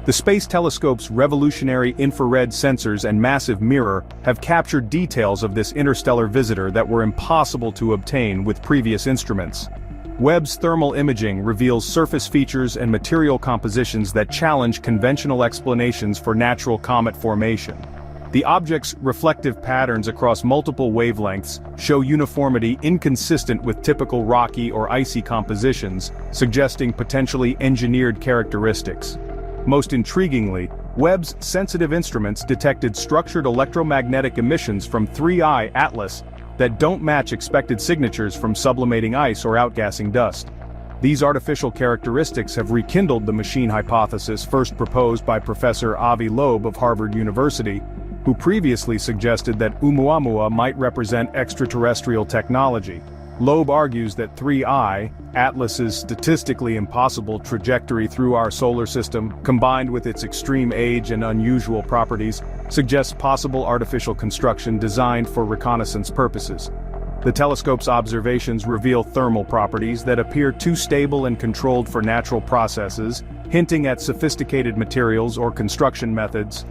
The Space Telescope's revolutionary infrared sensors and massive mirror have captured details of this interstellar visitor that were impossible to obtain with previous instruments. Webb's thermal imaging reveals surface features and material compositions that challenge conventional explanations for natural comet formation. The object's reflective patterns across multiple wavelengths show uniformity inconsistent with typical rocky or icy compositions, suggesting potentially engineered characteristics. Most intriguingly, Webb's sensitive instruments detected structured electromagnetic emissions from 3I Atlas that don't match expected signatures from sublimating ice or outgassing dust. These artificial characteristics have rekindled the machine hypothesis first proposed by Professor Avi Loeb of Harvard University, who previously suggested that Oumuamua might represent extraterrestrial technology. Loeb argues that 3I, Atlas's statistically impossible trajectory through our solar system, combined with its extreme age and unusual properties, suggests possible artificial construction designed for reconnaissance purposes. The telescope's observations reveal thermal properties that appear too stable and controlled for natural processes, hinting at sophisticated materials or construction methods.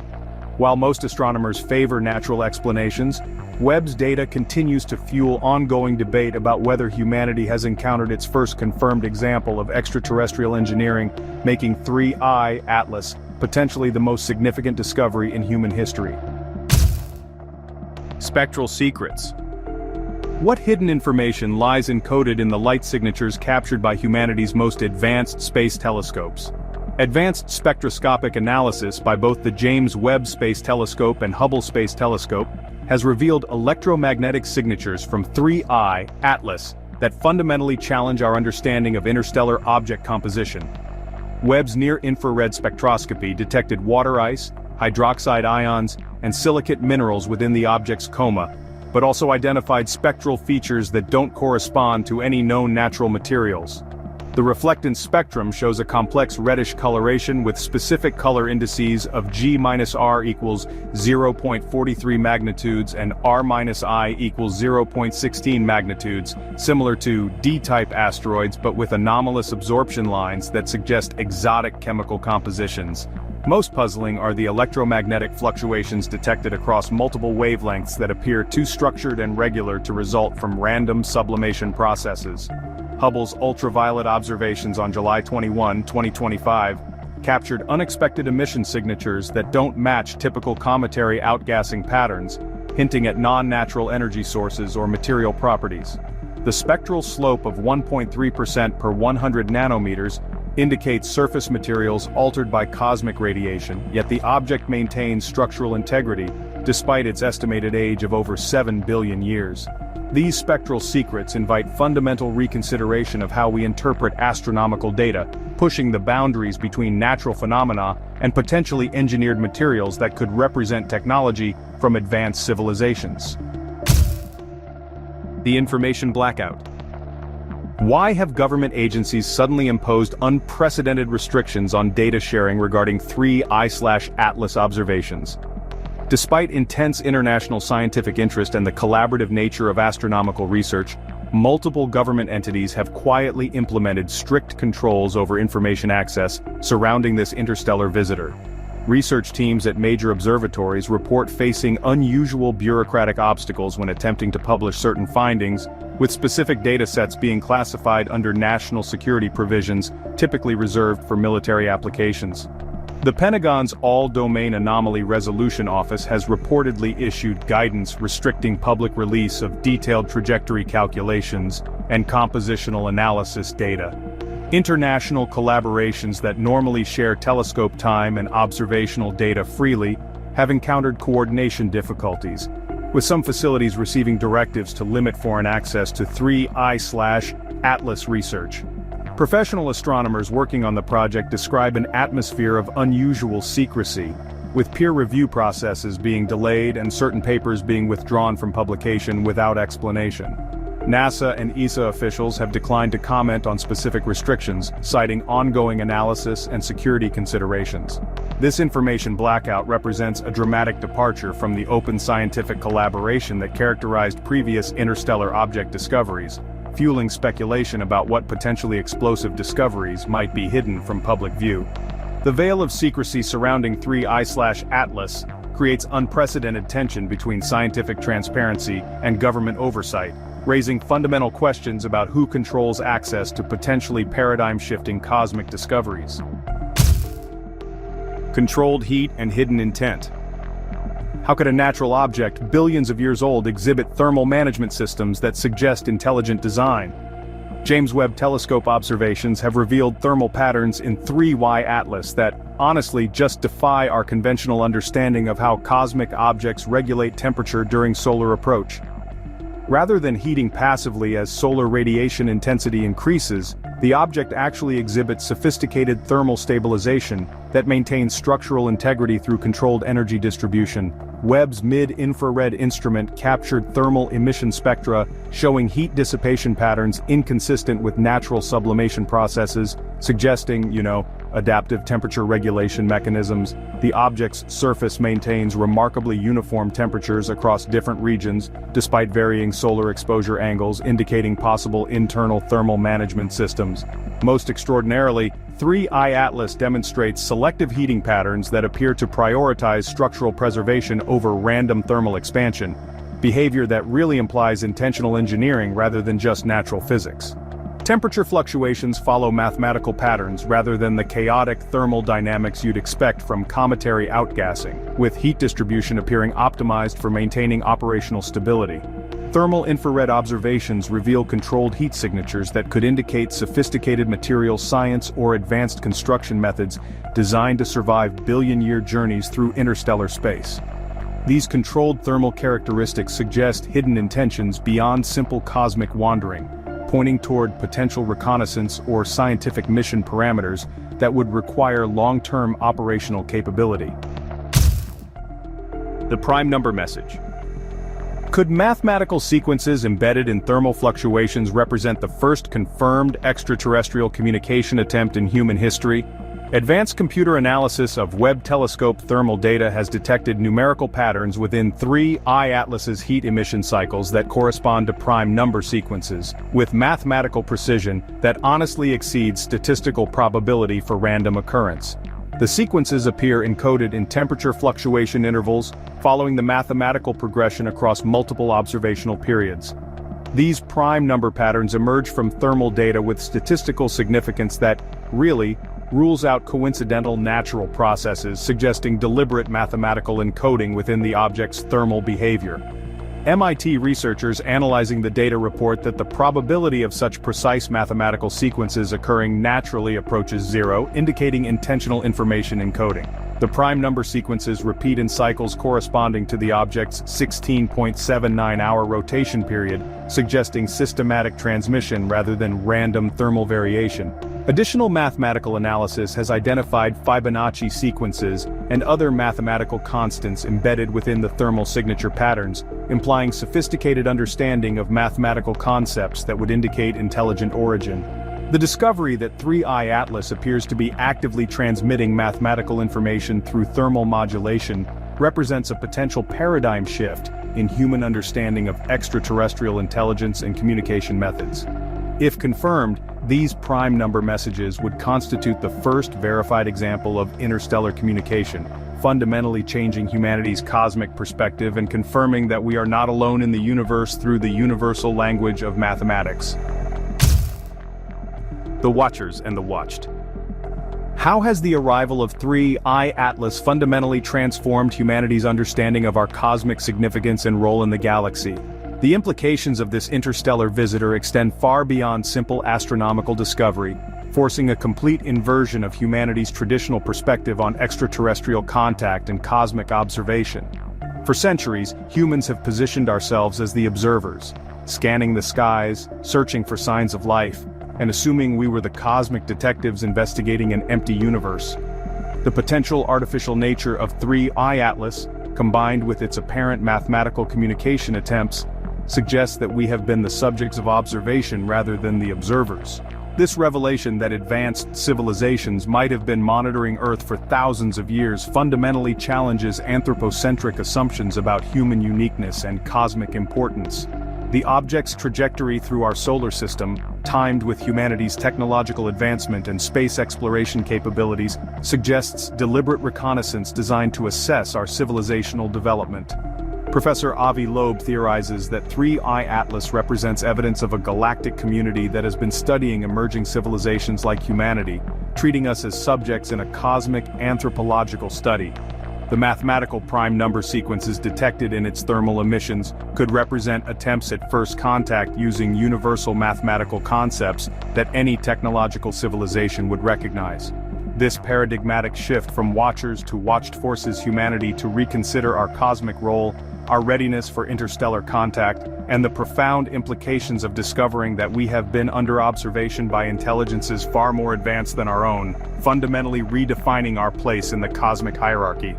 While most astronomers favor natural explanations, Webb's data continues to fuel ongoing debate about whether humanity has encountered its first confirmed example of extraterrestrial engineering, making 3I Atlas potentially the most significant discovery in human history. Spectral secrets. What hidden information lies encoded in the light signatures captured by humanity's most advanced space telescopes? Advanced spectroscopic analysis by both the James Webb Space Telescope and Hubble Space Telescope has revealed electromagnetic signatures from 3I Atlas that fundamentally challenge our understanding of interstellar object composition. Webb's near-infrared spectroscopy detected water ice, hydroxide ions, and silicate minerals within the object's coma, but also identified spectral features that don't correspond to any known natural materials. The reflectance spectrum shows a complex reddish coloration with specific color indices of G-R equals 0.43 magnitudes and R-I equals 0.16 magnitudes, similar to D-type asteroids but with anomalous absorption lines that suggest exotic chemical compositions. Most puzzling are the electromagnetic fluctuations detected across multiple wavelengths that appear too structured and regular to result from random sublimation processes. Hubble's ultraviolet observations on July 21, 2025, captured unexpected emission signatures that don't match typical cometary outgassing patterns, hinting at non-natural energy sources or material properties. The spectral slope of 1.3% per 100 nanometers indicates surface materials altered by cosmic radiation, yet the object maintains structural integrity, despite its estimated age of over 7 billion years. These spectral secrets invite fundamental reconsideration of how we interpret astronomical data, pushing the boundaries between natural phenomena and potentially engineered materials that could represent technology from advanced civilizations. The information blackout. Why have government agencies suddenly imposed unprecedented restrictions on data sharing regarding 3I/Atlas observations? Despite intense international scientific interest and the collaborative nature of astronomical research, multiple government entities have quietly implemented strict controls over information access surrounding this interstellar visitor. Research teams at major observatories report facing unusual bureaucratic obstacles when attempting to publish certain findings, with specific datasets being classified under national security provisions typically reserved for military applications. The Pentagon's All-Domain Anomaly Resolution Office has reportedly issued guidance restricting public release of detailed trajectory calculations and compositional analysis data. International collaborations that normally share telescope time and observational data freely have encountered coordination difficulties, with some facilities receiving directives to limit foreign access to 3I/Atlas research. Professional astronomers working on the project describe an atmosphere of unusual secrecy, with peer review processes being delayed and certain papers being withdrawn from publication without explanation. NASA and ESA officials have declined to comment on specific restrictions, citing ongoing analysis and security considerations. This information blackout represents a dramatic departure from the open scientific collaboration that characterized previous interstellar object discoveries, fueling speculation about what potentially explosive discoveries might be hidden from public view. The veil of secrecy surrounding 3I/Atlas creates unprecedented tension between scientific transparency and government oversight, raising fundamental questions about who controls access to potentially paradigm-shifting cosmic discoveries. Controlled heat and hidden intent. How could a natural object billions of years old exhibit thermal management systems that suggest intelligent design? James Webb Telescope observations have revealed thermal patterns in 3I/Atlas that, honestly, just defy our conventional understanding of how cosmic objects regulate temperature during solar approach. Rather than heating passively as solar radiation intensity increases, the object actually exhibits sophisticated thermal stabilization that maintains structural integrity through controlled energy distribution. Webb's mid-infrared instrument captured thermal emission spectra showing heat dissipation patterns inconsistent with natural sublimation processes, suggesting, adaptive temperature regulation mechanisms. The object's surface maintains remarkably uniform temperatures across different regions, despite varying solar exposure angles indicating possible internal thermal management systems. Most extraordinarily, 3I/Atlas demonstrates selective heating patterns that appear to prioritize structural preservation over random thermal expansion, behavior that really implies intentional engineering rather than just natural physics. Temperature fluctuations follow mathematical patterns rather than the chaotic thermal dynamics you'd expect from cometary outgassing, with heat distribution appearing optimized for maintaining operational stability. Thermal infrared observations reveal controlled heat signatures that could indicate sophisticated material science or advanced construction methods designed to survive billion-year journeys through interstellar space. These controlled thermal characteristics suggest hidden intentions beyond simple cosmic wandering, pointing toward potential reconnaissance or scientific mission parameters that would require long-term operational capability. The prime number message. Could mathematical sequences embedded in thermal fluctuations represent the first confirmed extraterrestrial communication attempt in human history? Advanced computer analysis of Webb Telescope thermal data has detected numerical patterns within 3I/Atlas's heat emission cycles that correspond to prime number sequences, with mathematical precision that honestly exceeds statistical probability for random occurrence. The sequences appear encoded in temperature fluctuation intervals, following the mathematical progression across multiple observational periods. These prime number patterns emerge from thermal data with statistical significance that, really, rules out coincidental natural processes, suggesting deliberate mathematical encoding within the object's thermal behavior. MIT researchers analyzing the data report that the probability of such precise mathematical sequences occurring naturally approaches zero, indicating intentional information encoding. The prime number sequences repeat in cycles corresponding to the object's 16.79-hour rotation period, suggesting systematic transmission rather than random thermal variation. Additional mathematical analysis has identified Fibonacci sequences and other mathematical constants embedded within the thermal signature patterns, implying sophisticated understanding of mathematical concepts that would indicate intelligent origin. The discovery that 3I/Atlas appears to be actively transmitting mathematical information through thermal modulation represents a potential paradigm shift in human understanding of extraterrestrial intelligence and communication methods. If confirmed, these prime number messages would constitute the first verified example of interstellar communication, fundamentally changing humanity's cosmic perspective and confirming that we are not alone in the universe through the universal language of mathematics. The Watchers and the Watched. How has the arrival of 3I/Atlas fundamentally transformed humanity's understanding of our cosmic significance and role in the galaxy? The implications of this interstellar visitor extend far beyond simple astronomical discovery, forcing a complete inversion of humanity's traditional perspective on extraterrestrial contact and cosmic observation. For centuries, humans have positioned ourselves as the observers, scanning the skies, searching for signs of life, and assuming we were the cosmic detectives investigating an empty universe. The potential artificial nature of 3I/Atlas, combined with its apparent mathematical communication attempts, suggests that we have been the subjects of observation rather than the observers. This revelation that advanced civilizations might have been monitoring Earth for thousands of years fundamentally challenges anthropocentric assumptions about human uniqueness and cosmic importance. The object's trajectory through our solar system, timed with humanity's technological advancement and space exploration capabilities, suggests deliberate reconnaissance designed to assess our civilizational development. Professor Avi Loeb theorizes that 3I Atlas represents evidence of a galactic community that has been studying emerging civilizations like humanity, treating us as subjects in a cosmic anthropological study. The mathematical prime number sequences detected in its thermal emissions could represent attempts at first contact using universal mathematical concepts that any technological civilization would recognize. This paradigmatic shift from watchers to watched forces humanity to reconsider our cosmic role, our readiness for interstellar contact, and the profound implications of discovering that we have been under observation by intelligences far more advanced than our own, fundamentally redefining our place in the cosmic hierarchy.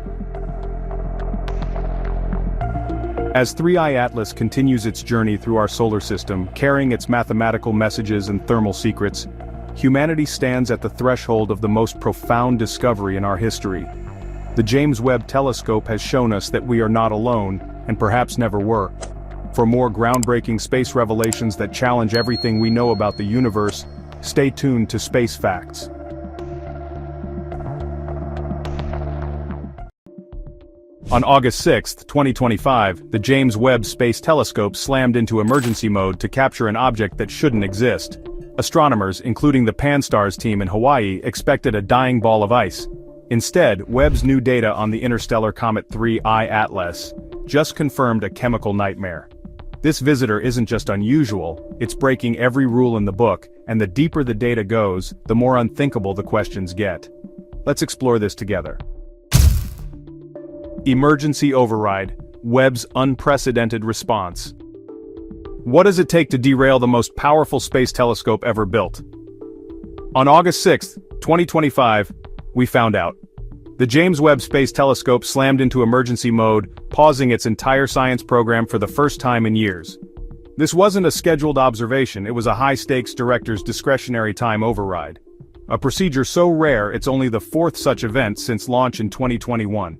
As 3I Atlas continues its journey through our solar system, carrying its mathematical messages and thermal secrets, humanity stands at the threshold of the most profound discovery in our history. The James Webb Telescope has shown us that we are not alone, and perhaps never were. For more groundbreaking space revelations that challenge everything we know about the universe, stay tuned to Space Facts. On August 6, 2025, the James Webb Space Telescope slammed into emergency mode to capture an object that shouldn't exist. Astronomers, including the Pan-STARRS team in Hawaii, expected a dying ball of ice. Instead, Webb's new data on the interstellar comet 3I Atlas just confirmed a chemical nightmare. This visitor isn't just unusual, it's breaking every rule in the book, and the deeper the data goes, the more unthinkable the questions get. Let's explore this together. Emergency override, Webb's unprecedented response. What does it take to derail the most powerful space telescope ever built? On August 6, 2025, we found out. The James Webb Space Telescope slammed into emergency mode, pausing its entire science program for the first time in years. This wasn't a scheduled observation, it was a high-stakes director's discretionary time override. A procedure so rare it's only the fourth such event since launch in 2021.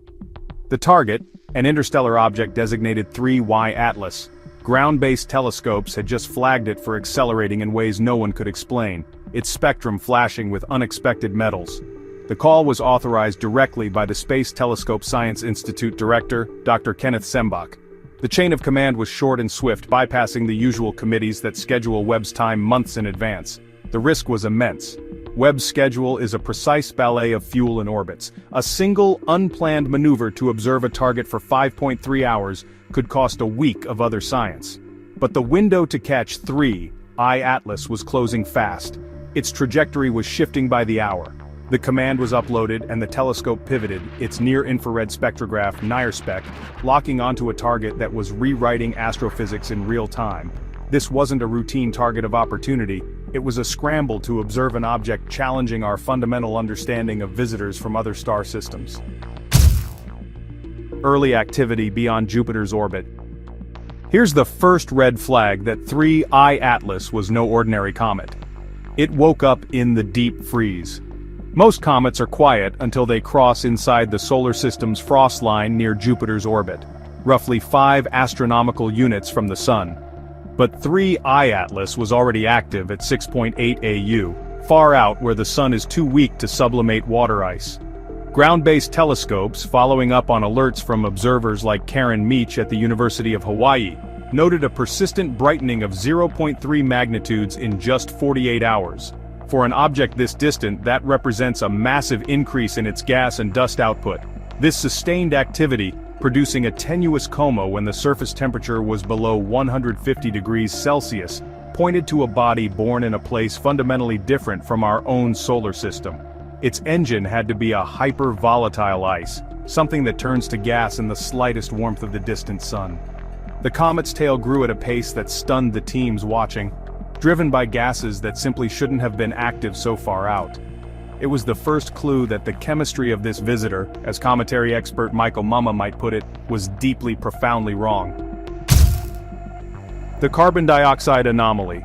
The target, an interstellar object designated 3Y Atlas, ground-based telescopes had just flagged it for accelerating in ways no one could explain, its spectrum flashing with unexpected metals. The call was authorized directly by the Space Telescope Science Institute director, Dr. Kenneth Sembach. The chain of command was short and swift, bypassing the usual committees that schedule Webb's time months in advance. The risk was immense. Webb's schedule is a precise ballet of fuel and orbits. A single, unplanned maneuver to observe a target for 5.3 hours could cost a week of other science. But the window to catch 3I Atlas was closing fast. Its trajectory was shifting by the hour. The command was uploaded and the telescope pivoted, its near-infrared spectrograph NIRSpec, locking onto a target that was rewriting astrophysics in real time. This wasn't a routine target of opportunity, it was a scramble to observe an object challenging our fundamental understanding of visitors from other star systems. Early activity beyond Jupiter's orbit. Here's the first red flag that 3I Atlas was no ordinary comet. It woke up in the deep freeze. Most comets are quiet until they cross inside the solar system's frost line near Jupiter's orbit, roughly 5 astronomical units from the Sun. But 3I Atlas was already active at 6.8 AU, far out where the Sun is too weak to sublimate water ice. Ground-based telescopes, following up on alerts from observers like Karen Meach at the University of Hawaii, noted a persistent brightening of 0.3 magnitudes in just 48 hours. For an object this distant, that represents a massive increase in its gas and dust output. This sustained activity, producing a tenuous coma when the surface temperature was below 150 degrees Celsius, pointed to a body born in a place fundamentally different from our own solar system. Its engine had to be a hyper-volatile ice, something that turns to gas in the slightest warmth of the distant sun. The comet's tail grew at a pace that stunned the teams watching, driven by gases that simply shouldn't have been active so far out. It was the first clue that the chemistry of this visitor, as cometary expert Michael Mumma might put it, was deeply, profoundly wrong. The carbon dioxide anomaly.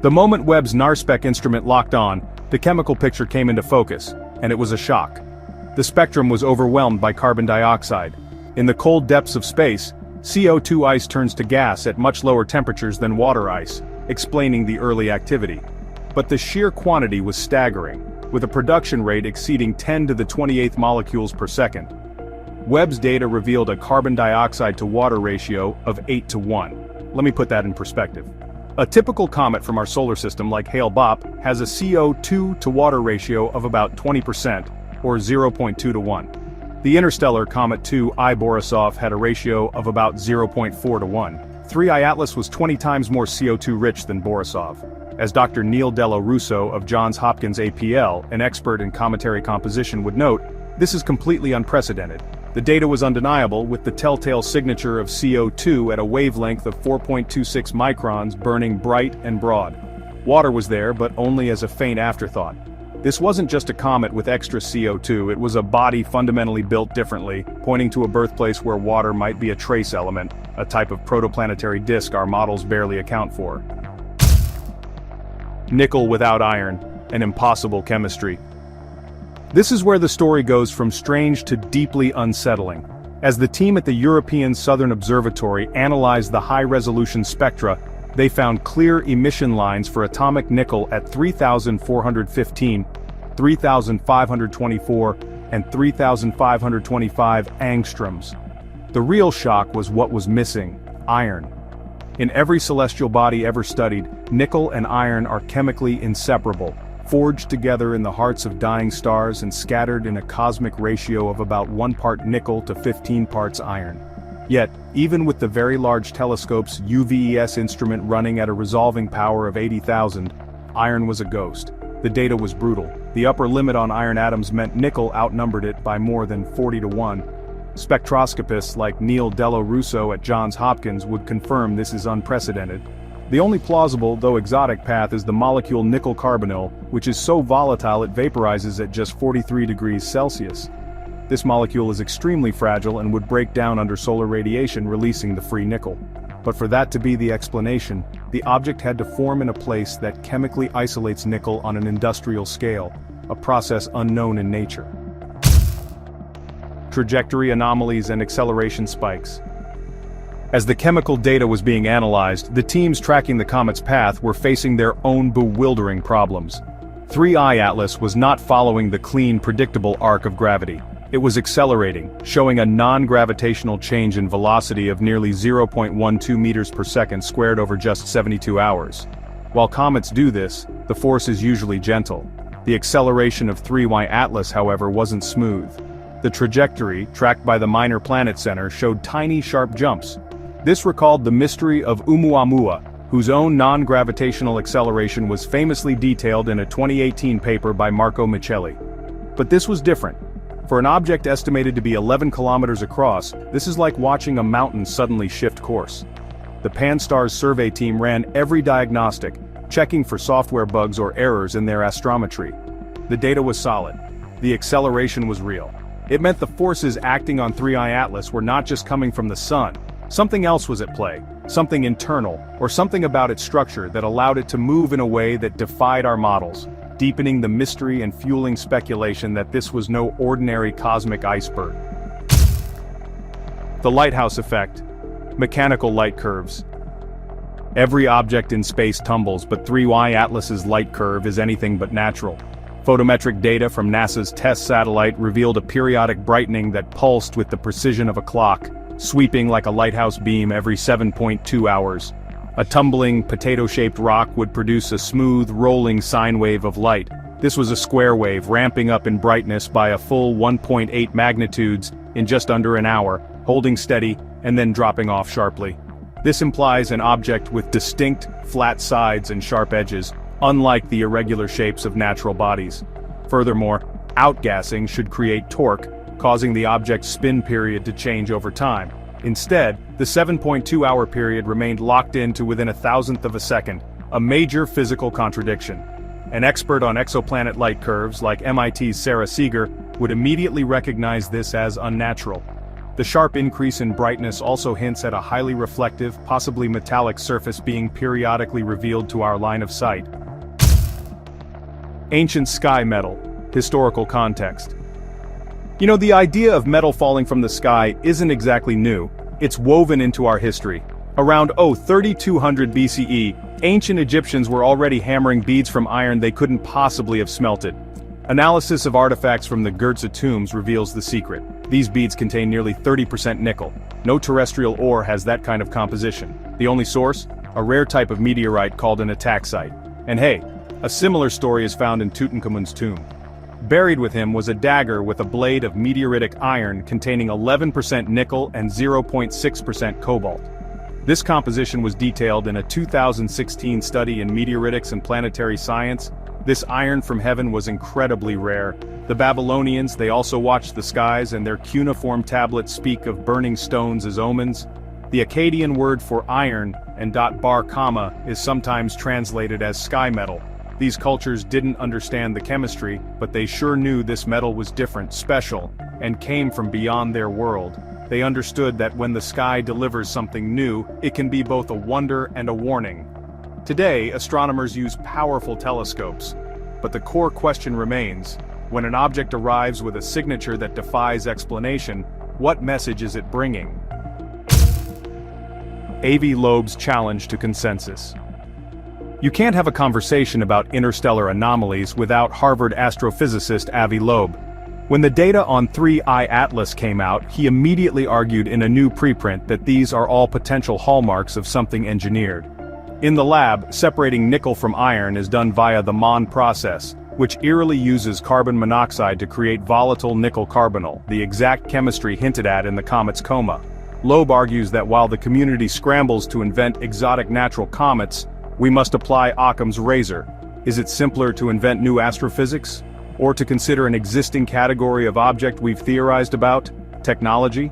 The moment Webb's NIRSpec instrument locked on, the chemical picture came into focus, and it was a shock. The spectrum was overwhelmed by carbon dioxide. In the cold depths of space, CO2 ice turns to gas at much lower temperatures than water ice, explaining the early activity. But the sheer quantity was staggering, with a production rate exceeding 10 to the 28th molecules per second. Webb's data revealed a carbon dioxide to water ratio of 8 to 1. Let me put that in perspective. A typical comet from our solar system like Hale-Bopp has a CO2 to water ratio of about 20%, or 0.2 to 1. The interstellar Comet 2 I Borisov had a ratio of about 0.4 to 1. 3I Atlas was 20 times more CO2 rich than Borisov. As Dr. Neil Dello Russo of Johns Hopkins APL, an expert in cometary composition, would note, this is completely unprecedented. The data was undeniable, with the telltale signature of CO2 at a wavelength of 4.26 microns burning bright and broad. Water was there, but only as a faint afterthought. This wasn't just a comet with extra CO2, it was a body fundamentally built differently, pointing to a birthplace where water might be a trace element, a type of protoplanetary disk our models barely account for. Nickel without iron, an impossible chemistry. This is where the story goes from strange to deeply unsettling. As the team at the European Southern Observatory analyzed the high-resolution spectra, they found clear emission lines for atomic nickel at 3,415, 3,524, and 3,525 angstroms. The real shock was what was missing: iron. In every celestial body ever studied, nickel and iron are chemically inseparable, forged together in the hearts of dying stars and scattered in a cosmic ratio of about 1 part nickel to 15 parts iron. Yet, even with the Very Large Telescope's UVES instrument running at a resolving power of 80,000, iron was a ghost. The data was brutal. The upper limit on iron atoms meant nickel outnumbered it by more than 40 to 1. Spectroscopists like Neil Dello Russo at Johns Hopkins would confirm this is unprecedented. The only plausible, though exotic, path is the molecule nickel carbonyl, which is so volatile it vaporizes at just 43 degrees Celsius. This molecule is extremely fragile and would break down under solar radiation, releasing the free nickel. But for that to be the explanation, the object had to form in a place that chemically isolates nickel on an industrial scale, a process unknown in nature. Trajectory anomalies and acceleration spikes. As the chemical data was being analyzed, the teams tracking the comet's path were facing their own bewildering problems. 3I Atlas was not following the clean, predictable arc of gravity. It was accelerating, showing a non-gravitational change in velocity of nearly 0.12 meters per second squared over just 72 hours. While comets do this, the force is usually gentle. The acceleration of 3Y Atlas, however, wasn't smooth. The trajectory, tracked by the Minor Planet Center, showed tiny, sharp jumps. This recalled the mystery of Oumuamua, whose own non-gravitational acceleration was famously detailed in a 2018 paper by Marco Micheli. But this was different. For an object estimated to be 11 kilometers across, this is like watching a mountain suddenly shift course. The Pan-STARRS survey team ran every diagnostic, checking for software bugs or errors in their astrometry. The data was solid. The acceleration was real. It meant the forces acting on 3I Atlas were not just coming from the sun. Something else was at play, something internal, or something about its structure that allowed it to move in a way that defied our models, deepening the mystery and fueling speculation that this was no ordinary cosmic iceberg. The lighthouse effect. Mechanical light curves. Every object in space tumbles, but 3Y Atlas's light curve is anything but natural. Photometric data from NASA's TESS satellite revealed a periodic brightening that pulsed with the precision of a clock, sweeping like a lighthouse beam every 7.2 hours. A tumbling, potato-shaped rock would produce a smooth, rolling sine wave of light. This was a square wave, ramping up in brightness by a full 1.8 magnitudes in just under an hour, holding steady, and then dropping off sharply. This implies an object with distinct, flat sides and sharp edges, unlike the irregular shapes of natural bodies. Furthermore, outgassing should create torque, causing the object's spin period to change over time. Instead, the 7.2-hour period remained locked in to within 1,000th of a second, a major physical contradiction. An expert on exoplanet light curves, like MIT's Sarah Seeger, would immediately recognize this as unnatural. The sharp increase in brightness also hints at a highly reflective, possibly metallic surface being periodically revealed to our line of sight. Ancient sky metal. Historical context. The idea of metal falling from the sky isn't exactly new. It's woven into our history. Around 3200 BCE, ancient Egyptians were already hammering beads from iron they couldn't possibly have smelted. Analysis of artifacts from the Giza tombs reveals the secret. These beads contain nearly 30% nickel. No terrestrial ore has that kind of composition. The only source? A rare type of meteorite called an ataxite. And hey, a similar story is found in Tutankhamun's tomb. Buried with him was a dagger with a blade of meteoritic iron containing 11% nickel and 0.6% cobalt. This composition was detailed in a 2016 study in Meteoritics and Planetary Science. This iron from heaven was incredibly rare. The Babylonians, they also watched the skies, and their cuneiform tablets speak of burning stones as omens. The Akkadian word for iron, and bar comma, is sometimes translated as sky metal. These cultures didn't understand the chemistry, but they sure knew this metal was different, special, and came from beyond their world. They understood that when the sky delivers something new, it can be both a wonder and a warning. Today, astronomers use powerful telescopes, but the core question remains: when an object arrives with a signature that defies explanation, what message is it bringing? Avi Loeb's challenge to consensus. You can't have a conversation about interstellar anomalies without Harvard astrophysicist Avi Loeb. When the data on 3I Atlas came out, he immediately argued in a new preprint that these are all potential hallmarks of something engineered. In the lab, separating nickel from iron is done via the Mon process, which eerily uses carbon monoxide to create volatile nickel carbonyl, the exact chemistry hinted at in the comet's coma. Loeb argues that while the community scrambles to invent exotic natural comets, we must apply Occam's razor. Is it simpler to invent new astrophysics? Or to consider an existing category of object we've theorized about? Technology?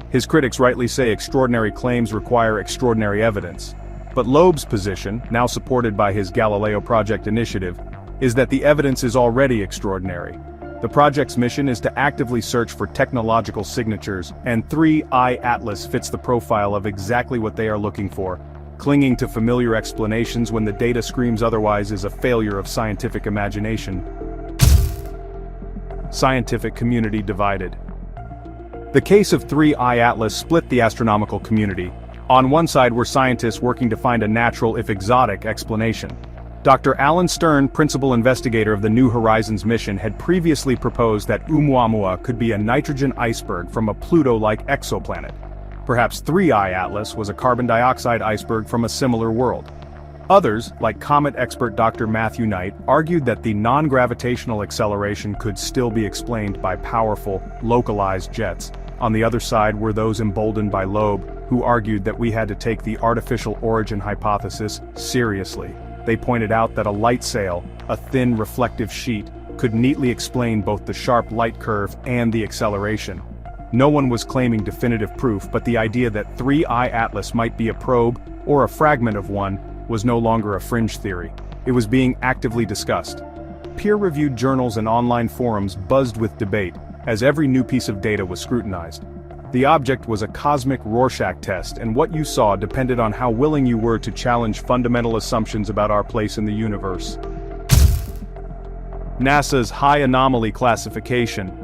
His critics rightly say extraordinary claims require extraordinary evidence. But Loeb's position, now supported by his Galileo Project initiative, is that the evidence is already extraordinary. The project's mission is to actively search for technological signatures, and 3I Atlas fits the profile of exactly what they are looking for. Clinging to familiar explanations when the data screams otherwise is a failure of scientific imagination. Scientific community divided. The case of 3I Atlas split the astronomical community. On one side were scientists working to find a natural, if exotic, explanation. Dr. Alan Stern, principal investigator of the New Horizons mission, had previously proposed that Oumuamua could be a nitrogen iceberg from a Pluto-like exoplanet. Perhaps 3I Atlas was a carbon dioxide iceberg from a similar world. Others, like comet expert Dr. Matthew Knight, argued that the non-gravitational acceleration could still be explained by powerful, localized jets. On the other side were those emboldened by Loeb, who argued that we had to take the artificial origin hypothesis seriously. They pointed out that a light sail, a thin reflective sheet, could neatly explain both the sharp light curve and the acceleration. No one was claiming definitive proof, but the idea that 3I Atlas might be a probe, or a fragment of one, was no longer a fringe theory. It was being actively discussed. Peer-reviewed journals and online forums buzzed with debate, as every new piece of data was scrutinized. The object was a cosmic Rorschach test, and what you saw depended on how willing you were to challenge fundamental assumptions about our place in the universe. NASA's High Anomaly Classification.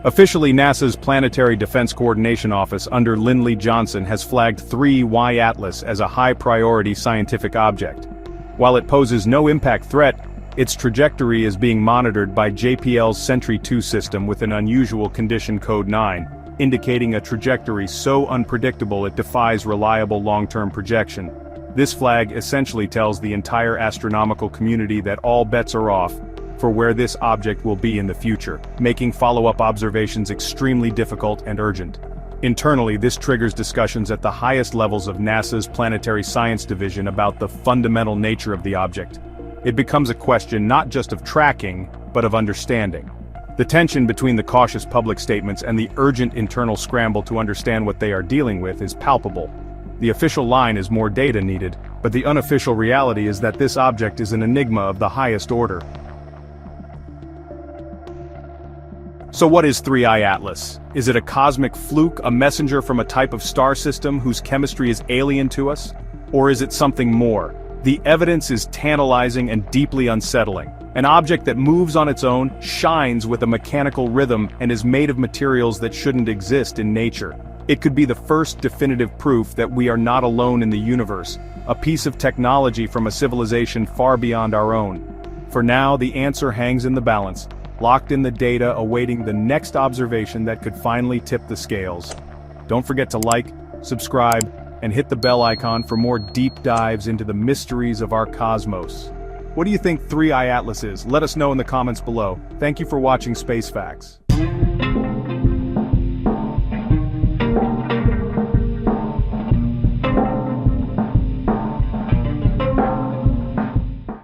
Officially, NASA's Planetary Defense Coordination Office under Lindley Johnson has flagged 3I Atlas as a high-priority scientific object. While it poses no impact threat, its trajectory is being monitored by JPL's Sentry 2 system with an unusual condition code 9, indicating a trajectory so unpredictable it defies reliable long-term projection. This flag essentially tells the entire astronomical community that all bets are off for where this object will be in the future, making follow-up observations extremely difficult and urgent. Internally, this triggers discussions at the highest levels of NASA's Planetary Science Division about the fundamental nature of the object. It becomes a question not just of tracking, but of understanding. The tension between the cautious public statements and the urgent internal scramble to understand what they are dealing with is palpable. The official line is more data needed, but the unofficial reality is that this object is an enigma of the highest order. So what is 3I Atlas? Is it a cosmic fluke, a messenger from a type of star system whose chemistry is alien to us? Or is it something more? The evidence is tantalizing and deeply unsettling. An object that moves on its own, shines with a mechanical rhythm, and is made of materials that shouldn't exist in nature. It could be the first definitive proof that we are not alone in the universe, a piece of technology from a civilization far beyond our own. For now, the answer hangs in the balance, locked in the data awaiting the next observation that could finally tip the scales. Don't forget to like, subscribe, and hit the bell icon for more deep dives into the mysteries of our cosmos. What do you think 3i Atlas is? Let us know in the comments below. Thank you for watching Space Facts.